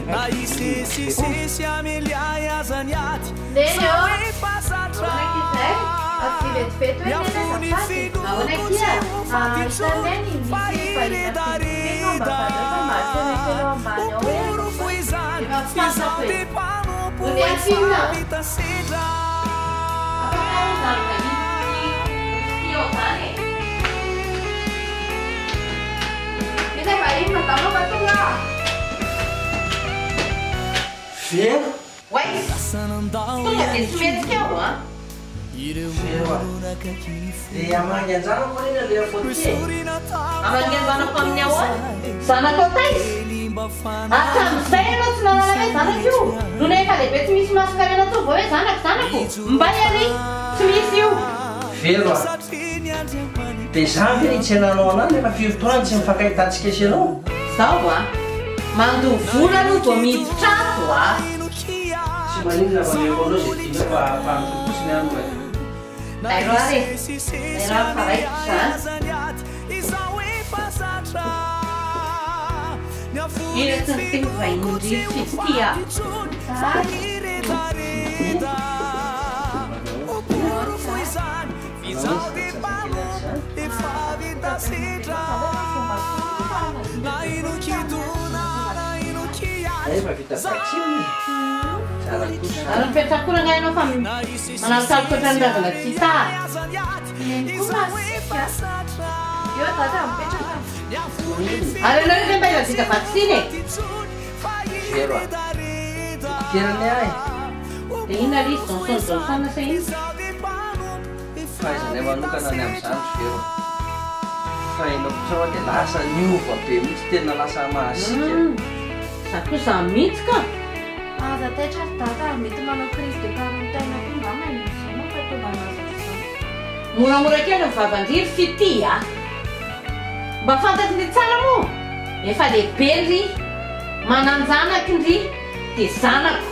na isesisesy ameliay azany aty zao efa zatra Así veto é nessa Aonde é que é? Também existe país assim, não basta mais, né? Que não banho é. E vai passar por isso. Não é assim não. Ini teh bayi pertama batu lah. Ferro? Ué? Tu já tem medo que eu, hã? Dia amanhã-zana ko rin naliya po siya. Amanhã-zana ko niya, hã? Sana ko tayo. Atam, sa'yo na sinanalagay, sana siyo. Doon ay kalipit, sumismas ka rin na to. Boy, sana ko. Mbayari, sumisiyo. Ferro? Dia zany ny tsy nanao anany nefa fifotoana tsy mifakahitantsika sy ianao. Sao, hã? Mando vola no vao miditra ato, hã? Tsy maninona fa leko anao zay tiana fa ampanotokosi ny andro e. Dairo are. Dairo paraitra, hã? Ina tsy niteny vahin'indry fitia. Alam peta kurang ngayon fa manasal ko tanda ka kita. Eu tata peta ka. Ada lagi kan bayar kita vaksin Ferro. Kira ni ai. Tingin na listo, sana sa inyo. Faz levantar na minha santos Ferro. Faz no pessoal de lasa new fa pemit tena lasa masika. Saku samit ka. Aza até já tata mito mano Cristo quarantena com mama nisso, não vai tomar nada. Mura-mura kely mivavandiry fitia. Mba fantatry tsara moa efa lehibe ry mananjanaka ry dia zanako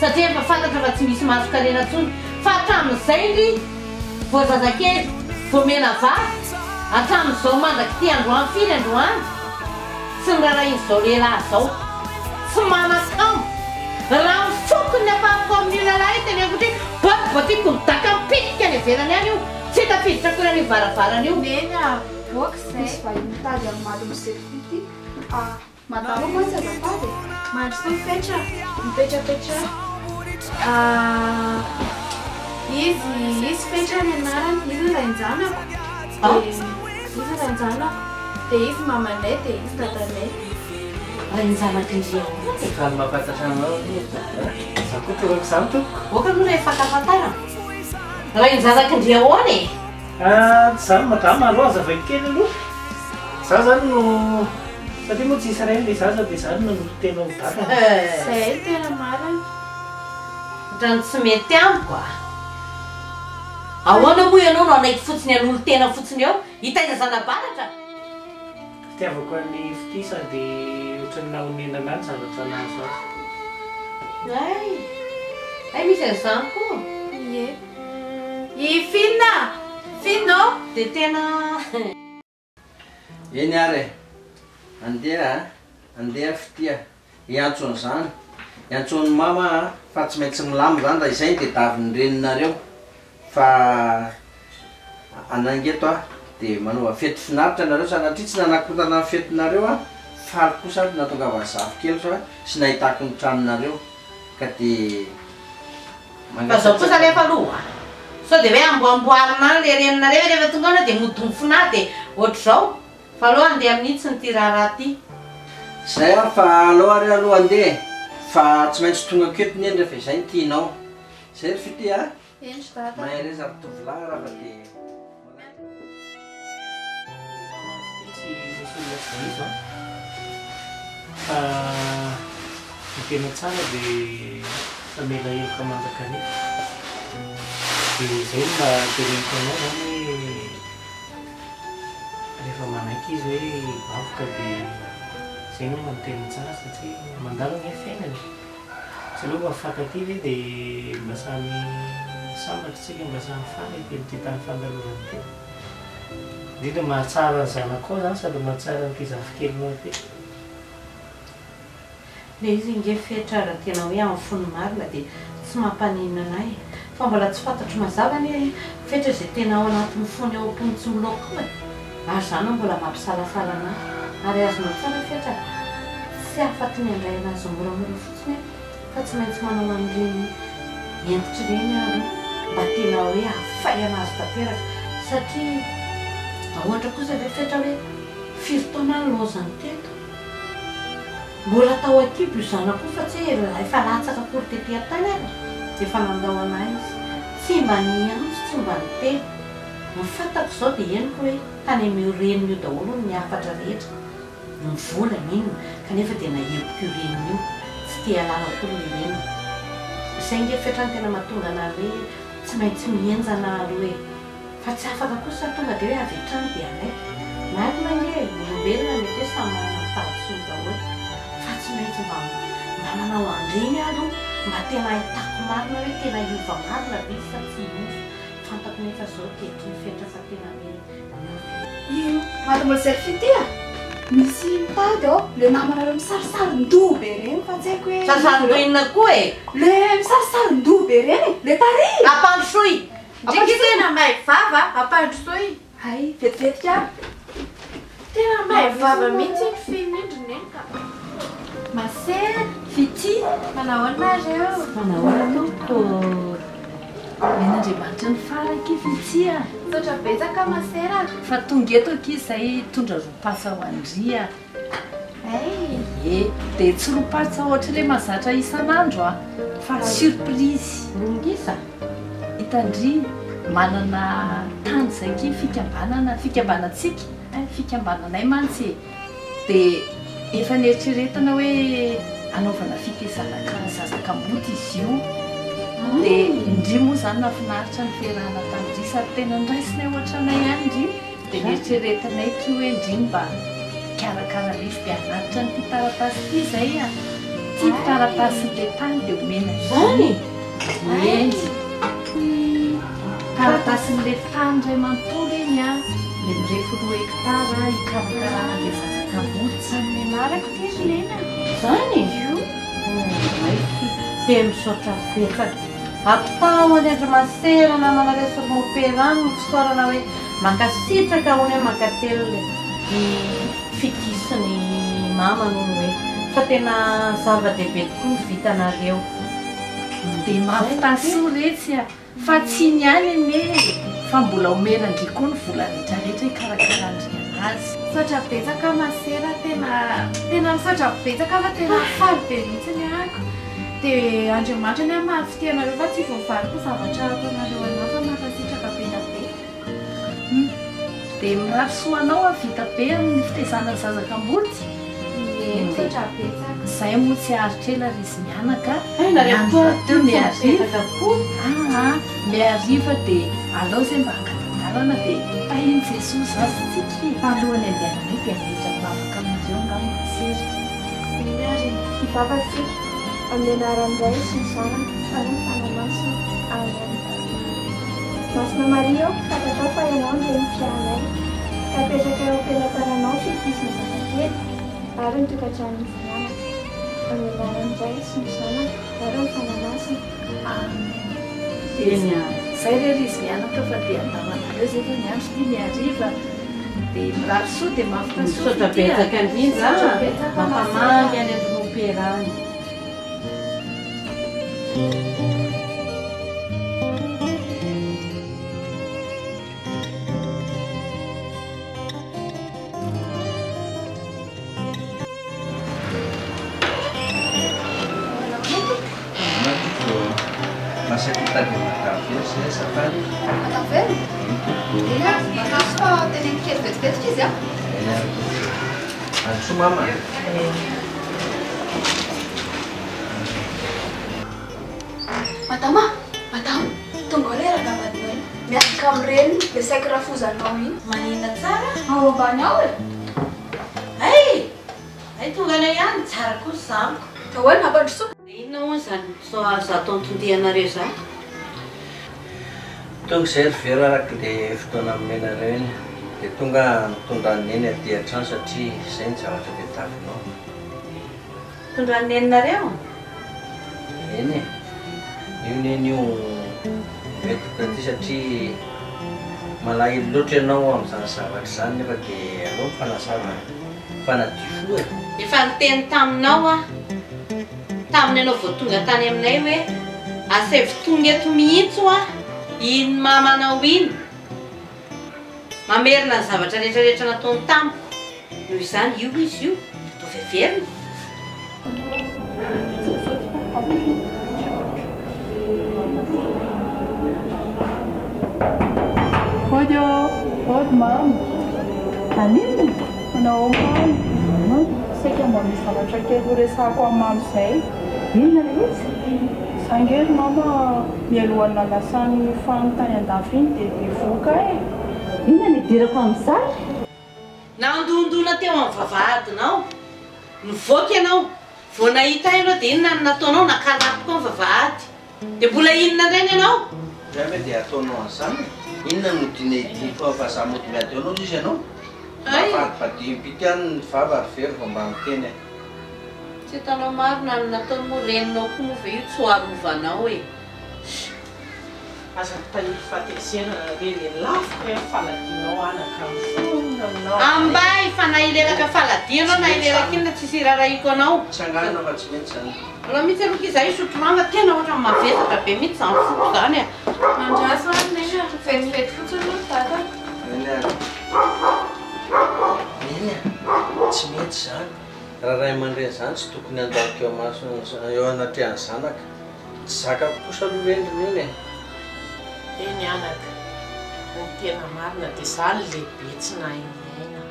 satria efa fantatra fa tsy misy maso-karena ntsony fa hatramin'izay ry vao zazakely vao mena vavy hatramin'izao mandraka ty androany firy androany tsy ny rarahin'izao lehilahy zao tsy manakamo raha mifokony ny afahako amin'ny lalahy teneko hoe botiako midaka mipitika any ivelany any io tsy tafiditra koa ny varavarana io Misy vahiny mitady amin'ny mady miserifity matalo mantsy azafady mandry sy mipetrapetra izy fetra ny anarany izy rainjanako dia izy mamanay dia izy tatanay rainjanaka indria Kan mampatatrano zakotorako zany toko. oka aloha rehefa tafatara rainjanaka indria ahoana e Zany madrama aloha azavainy kely aloha. Za zany no satria moa tsisy ray le zaza dia zany no tena midaka. Zay tena marina. Ohatrany tsy mety amiko a. Ahoana moa ianao no anaiky fotsiny an'olo tena fotsiny eo hitaiza zanabaratra. Fitiavako an'ny fitisa dia ohatran'ny nahonenana any zavatra nahazo azy. Ay misy an'izany koa. Ie. I Fina! Fino! Dia tena Eny ary andeha fitia hiantso an'izany hiantson'ny mama fa tsy maintsy milamo zany raha izay dia daviny reninareo fa anangeto dia manova fety finaritra nareo sanatria tsy nanakotana fetinareo faly kosa natongavany zafy kely so sy nahitako ny tranonareo ka dia fa zao kosa rehefa aloha sao dia hoe amboamboarina le reninareo rehefa tonga ana dia modomofona dia ohatr'izao fa aloha andeha amin'itsy ny ty raharaha ty zay fa aloha ary aloha andeha fa tsy maintsy tonga aketo ny eny rehefa izay ny tianao zay ry fity mahay re zary tovolahy raha fa dia ny tena tsara dia famela heloka manjakanefa dia zay mba tereniko anao zany hoe rehefa manaiky izy hoe vakoka dia zay no no tena tsara satria mandalo ny fiainany tsy aloha mafaky ve dia mba samy sambatra tsika mba samy faly teny ty tany fandalovany teny indrindra mahatsara ny zanakao zany sady mahatsara ny ty zafikelyno ty le izy inge fetrara tena hoe amin'ny fony marina dia tsy mampaninana anay fa mbola tsy fantatro mazava ny fetra izay tena ao anatin'ny fony ao ampony tsy miloko koa ary zany mbola mampisalasala anahy ary azonao tsara fetra tsy afaty ny andray anazy moramora fotsiny fa tsy maintsy manao an'ireny entitra ireny ary mba tena hoe afay anazy tanteraka satria ohatra kosa ve fetra hoe firy taona ny lozany teto mbola tao akibo io zanako fa tsy efa latsaka akory tetỳ tany ary efa nandao anay izy tsy mba niantso tsy mba niteny mifantako izao dia henoko hoe tany amin'io reniny io daholo ny afatra rehetra ny volana iny kanefa dia naheboko io reniny io tsy tia halala akory ny reniny izay nge fetra ny tena mahatonga anazy hoe tsy maintsy mienjana aloha e fa tsy afaka kosa tonga dia hoe avy hatrany dia alay marina nge olombelona mety hoe samy manana tahotsoa daholo fa tsy maintsy mba manao andreny aloha mba tena ahitako marina hoe tena iova marina be fa tsy iova fantako nefa zao ketry ny fetra fa tena hoe io mademoiselle Fitia misy mitady ao le namana misarisaryn-doha be reny fa tsy haiko hoe sarisaryn-doha inona koa e le misarisaryn-doha be reny le tary ampandrosoy Ndriky tena mahay vava ampandrosoy ay vetivetika tena mahay vava mihitsy ny film indrineny ka Masera Fity manahoana reo manahoana tompo men'andriamanitra ny faraky Fitia sotra betsaka Masera fa tonga eto aky izay tondra ropatsa ho andria dia tsy ropatsa ohatra le mahazatra isan'andro fa surprise ngisa hitandry manana tany izay ky fikambanantsika fikambananay mantsy dia efa nieritreretana hoe anaovana fitesana zazakambota izy io dia indri moa zany nafinaritra ny fiarahana tandry sary tena ndraisina ohatranay ihany indri dia nieritreretanay ky hoe indri mba karakara lesy-pianaritra ny ty taratasy ty izay ty taratasin'le tany dia omena zany endy taratasin'le tany ray manontolo eny le mirefo 2 hektara ikarakarana le zazakambota zany menaraka ty izy lena zany io dia misaotra betsaka atao any Andriamasera namana resaka operany ny fisaorana hoe mankasitraka hoany hoe mankatelo ny fikisiny mama noho hoe fa tena zava-dehibe tokoa ny vitanareo dia mampitasoa retsy fa tsy niany ne fa mbola omena ndry koa ny vola rehetrarehetra hikarakarandry anazy sotra betsaka Masera tena misotra betsaka fa tena faly be mihitsy ny ako dia Andriamanitra ny mahafitianareo fa tsy voavaliko zavatra ataonareo anao fa mankasitraka bena be dia mirary soanao vita be amin'ny fitezana ny zazakambota sotra betsaka izay moa tsy aritrela ry izy mianaka teo miariva dia alao izay mba hangatandalana dia tahiny Jesosy azy tsika alohany andehananay dia anetra mavaka amin'izeo ngamasera miary ivavatsika amin'ny anaran'indray sy ny zanaka ary ny fanamasina amen masina Maria fantatao fa ianao ny renim-pianay ka apetraka eo am-pelantananao fitizina zazakely ary ny tokantrano ny zanaka amin'ny anaran'indray sy ny zanaka ary ny fanamasina amen izay rery izy mianaka fa dia andamanareo zay fa miandro ty miariva dia mirary soa dia misaotra betsaka indrindra mampamangy any Andriamoperany Masih kita di Makassar, saya safari. Makassar? Iya, Makassar tenen kely vetivetiky izy a? Antso mama. Madama, tonga lera gamadinay. Miaraka amin'ireny le saika rafozanao iny. manina tsara Ao ambany ao e. ay tonga anay ihany tsara kosa zamiko Ahoana mampandrosoa? inona moa zany za tontondianareo zany Tonga izay ry vera araka le fotoana menareo iny dia tonga mitondra ny neny aty an-trano satria izay ny zavatra tadiavinao. tondran'ny neninareo Eny e. io nenio metoka ty satria malahelo loatra ianao amin'izany zavatra izany nefa dia aleo fanazava fanadio fo e. Efa niteny taminao a taminy ianao vao tonga tany aminay hoe asevy tonga eto mihitsy a iny mamanao iny mamerina ny zavatra rehetrarehetra nataony tamiko noho izany io izy io atao veverina. Ody mama, anino? Manao mamy? Saika mba misy zavatra kely horesahako amin'ny mamy izay. Inona ilay izy? Sangery mama mialohan'ny lasany fanontany an-dafy iny dia mivoaka e. Inona ny idirako amin'izay? Nandondona teo amin'ny vavahadinao. Nivoaka ianao. Vao nahita ianao dia inona no nataonao nakarapoko amin'ny vavahady. Dia mbola inona indray ianao? Zay hoe dia ataonao an'izany. Inona no dinay fa za mody miady eo anao izy ianao? Mavadimpity any ny vava ary very vao mba miteny e. Tsy hitanao marina no nataony moa reninao koa moa ve io tsy ho arovanao e. Aza mpahity fahatezena reny lafo hoe faladinao anaka mifonina aminao. Ambay fa na ileraka faladianao na ileraka iny na tsisy iraraiko anao. Tsanganina fa tsy maintsy zany. Raha mitsy aloka izahay sotromanga tena ohatra mavesatra be mihitsy zany foko zany e. Mandraso any neny fetifety fotsiny aloha tata. Eny tsy mety zany. Raha ray aman-dreny zany tsy tokony andalika eo maso eo anatrehan'ny zanaka. Tsy zakako kosa aloha rendriny iny e. Eny anaka, ny tena marina dia zany lehibe tsy nahainaina.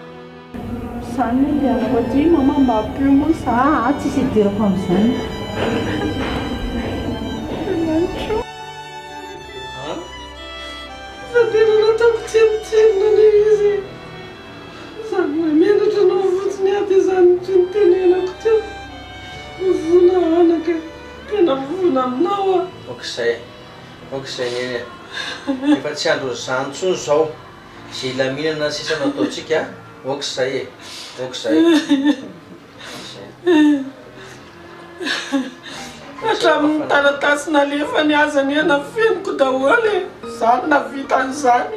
Izany dia anako aty mama mba ampio moa za. Tsisy idirako amin'izany. Fa tena nataoko tsenotsenona ilay izy. Zany menatra anao fotsiny aty izany tsy nitenenako teo. Mivona anaka, tena mivona aminao a. Okizay neny e. Efa tsy andro zany intsony izao. Izay laminana sisa nataontsika okizay e. Okizay. Hatramin'ny taratasy nalefa ny azany ena feniko daholo e. Zany navita an'izany.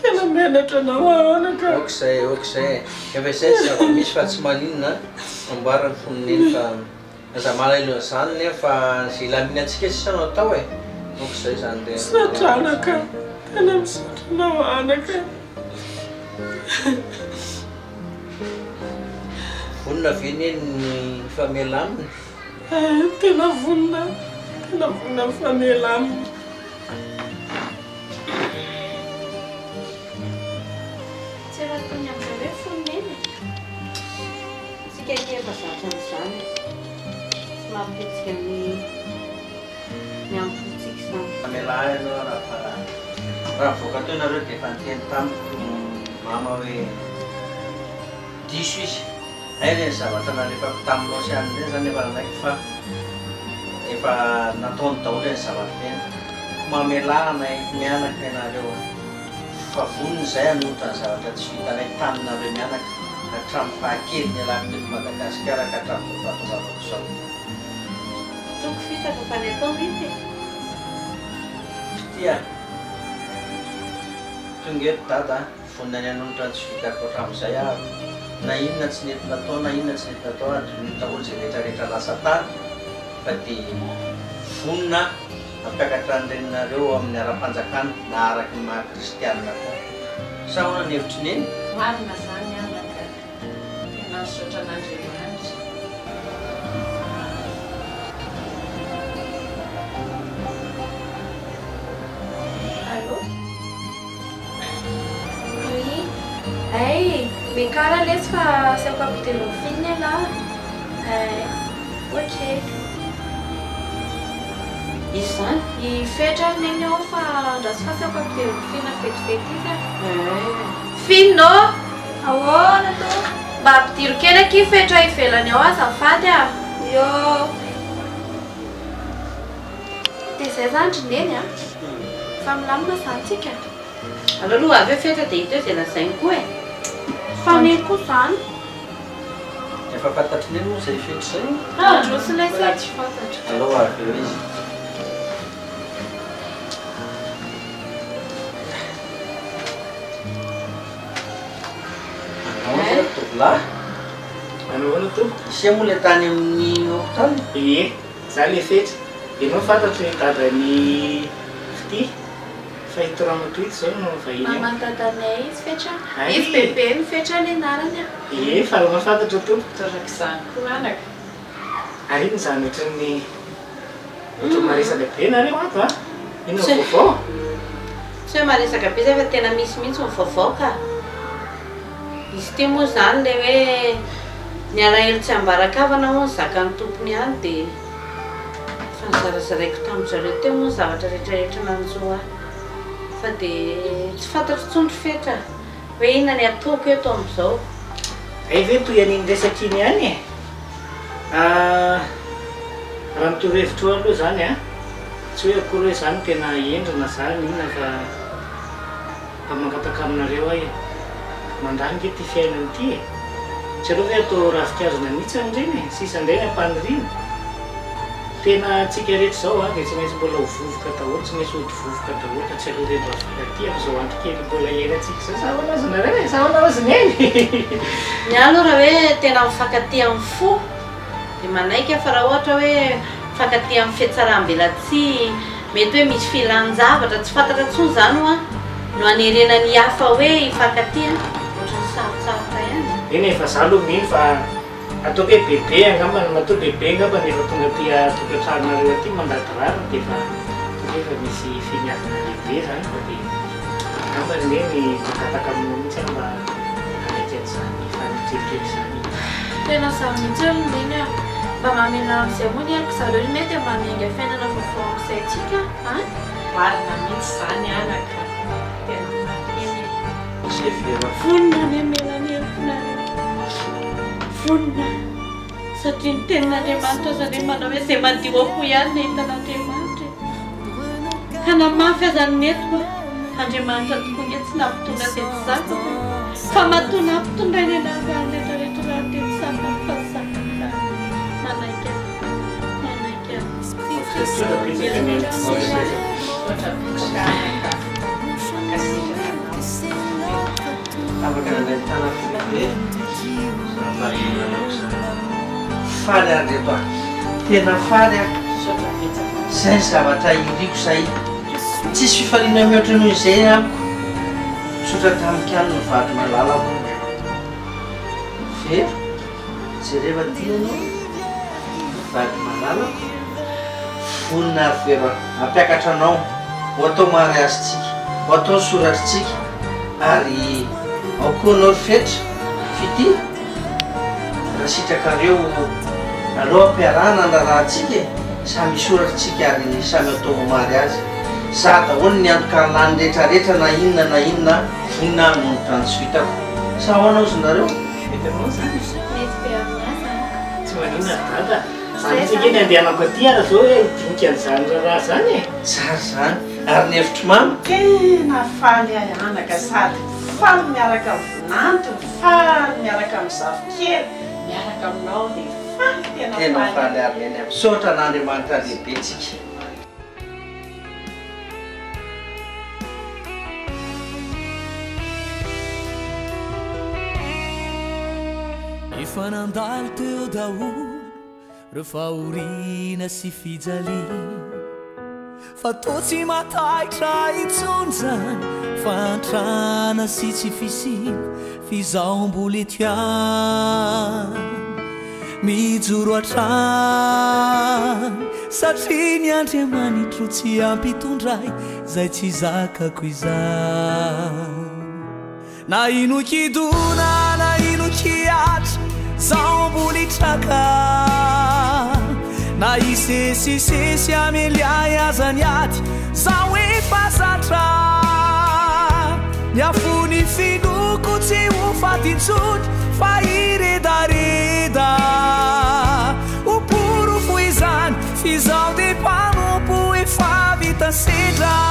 Tena menatra anao anaka. Okizay. Efa izay tsy zava-misy fa tsy maninona amboarany fononeny fa aza malahelo an'izany nefa izay laminantsika sisa natao e. Okizay zany dia. Satranaka. Tena misatranao anaka. Vonona ve neny ny famela aminy? Tena vonona famela aminy. Tsy raha tony amin'izay hoe fononeny. Tsika ity efa zatra an'izany. Tsy mampitsika ny ampontsika izany. Famela ianao raha voaka teo nareo dia efa niteny tamiko mama hoe diso izy. Ay reny zavatra nalefako taminao sy an'ireny zany efa ndraiky fa efa nataony daholo reny zavatra reny. Mamelanay mianaka ianareo fa vonona izay hanotany zavatra tsy vitanay taminareo mianaka hatramin'ny fahakeliny ialako teto Madagasikara ka hatramin'ny vatozavako izao. Toko fitaka fa ny atao ity. Fitia. Tonga eto dada vonona ny hanolotra ny tsy vitako hatramin'izay aho. Na inona tsy nety natao na inona tsy nety natao androniny daholo izay rehetrarehetra lasa tany fa dia vonona mampiakatra an'irenareo amin'ny ara-panjakana na araky ny maha kristianina koa. Sa ahoana ny hevitry neny? Marina zany anaka. Tena misaotra an'Andriamanitra. Allô? Oui. Hey, bekara lesy fa asiako ampidelofiny ialahy. Ok. Izy zany? Ifetra neny ao fa andraso fa asiako ampidelofina fetifety izy. Fino? Ahoana to? Mba ampidiro kely aky fetra ivelany ao azafady a. Yo. Dia zay zany ry neny a. Fa milamina zantsika. Aloha avy eo fetra dia hita eo izay lazainy koa e. Faneny koa zany. Efa fantatry neny moa izay fety izay? Androso ilay tsy fantatra. Allo avy eo izy. la manahoana to sia moa le tany amin'ny hôpitaly za le fetra ianao fantatro hoe dadany fity fahitoramatoito zao no vahiny mamantadanay izy fetra izy bebe ny fetra ny anarany fa mahafantatra to torak' izany koa anaka ary iny zany ohatran'ny ohatry maresaka be nareo ato ino vaovao tsy hoe maresaka be zay fa tena misy mihitsy ny vaovao ka izy ty moa zany le hoe ny alahelo tsy ambarakavana moa ny zakany tompony any dia fa nizarazaraiko tamin'izareo teo moa ny zavatra rehetrarehetra nanjoa fa dia tsy fantatro tsondro fetra hoe inona ny ataoko eto amin'izao ay ve toy an'iny resaka iny any raha mitoro-hevitro aloha zany tsy hoe akory hoe zany tena endrina zany inona fa mangapaka aminareo ahy mandany nge ty fiainany ity tsy aleo hoe atao ravikazona mihitsy amin'ireny sisa indray ny ampanirina tena tsika rehetra zao dia tsy maintsy mbola hovovoka daholo tsy maintsy hodivovoka daholo tsy aleo rehetra afakaty amin'izao andro kely mbola iainantsika zao zahoanazonareo zahoanazony eny ny aloha raha hoe tena mifankaty amin'ny fo dia manaika fa raha ohatra hoe mifankaty amin'ny fiatsaram-belatsy mety hoe misy filan-javatra tsy fantatra tsony zany hoa no anerena ny hafa hoe hifankaty ohatrany sarotsarotra ihany eny efa za aloha miny fa ataoko hoe bebe angambany matao bebe angambany efa tonga ty tokantraronareo aty mandadirariny dia efa efa misy finiavana lehibe zany fa dia angambany hoe ny makataka aminao mihitsy mba anaikanyzany fanitreritrery zany tena samy mihitsy oloniny mba mamena am'izay moa ny ariko zareo ny mety manenga fiainana vaovao amin'izay tsika marina mihitsy zany anaka vonina ny amelany elonareo vonina satria ny tenin'andriamanitra zany hoe manao hoe izay madio akoho ihany ny hitan'andriamanitra ka namafy azany neto andriamanitra tokony tsy nampitonga tety zako fa matona ampitondray ny anazany rehetrarehetra raha tety saka mifazakana manaika afaka nanentana fobe faly ary reto a tena faly a zay ny zavatra iriko zay tsisy fifaliana mihoatra noho izay amiko sotra tamikany no vady malala ko vero jereva tianao vady malalako vonina ary vero ampiakatra anao ho atao mariazitsika ho atao soratritsika ary ao koa anao ry fetra fity raha sitrakareo aleo ampiarahana andrarahantsika samy soratritsika ary samy atao mariazy za daholo ny antoka lany rehetrarehetra na inona na inona inona no transfitako sa hoanao zinareo hitanao zany tsy manina dada zany tsika eny andehanako aty ara zao hoe dinika an'izany raharaha zany tsary zany ary ny hevitro mamy tena faly ahy anaka sady faly miaraka vinanto faly miaraka amin'ny zavokely miaraka aminao dia faly tena faly ary eny am sotra n'andriamanitra lehibe tsika efa nandalo teo daholo rehefa orina sy fijali fa toa tsy mataitra itsony zany fantrana sy tsy fisina fizao mbola etiany mijoro atrany satria ny andriamanitro tsy ampitondray zay tsy zakako izany na ino kidona na ino kiatra zao mbola itraka na isesisesy ameliay azany aty zao efa zatra ny afony finoko tsy ho fatintsony fa iredareda oporo fo izany fizao de mpanompo efa vita sedra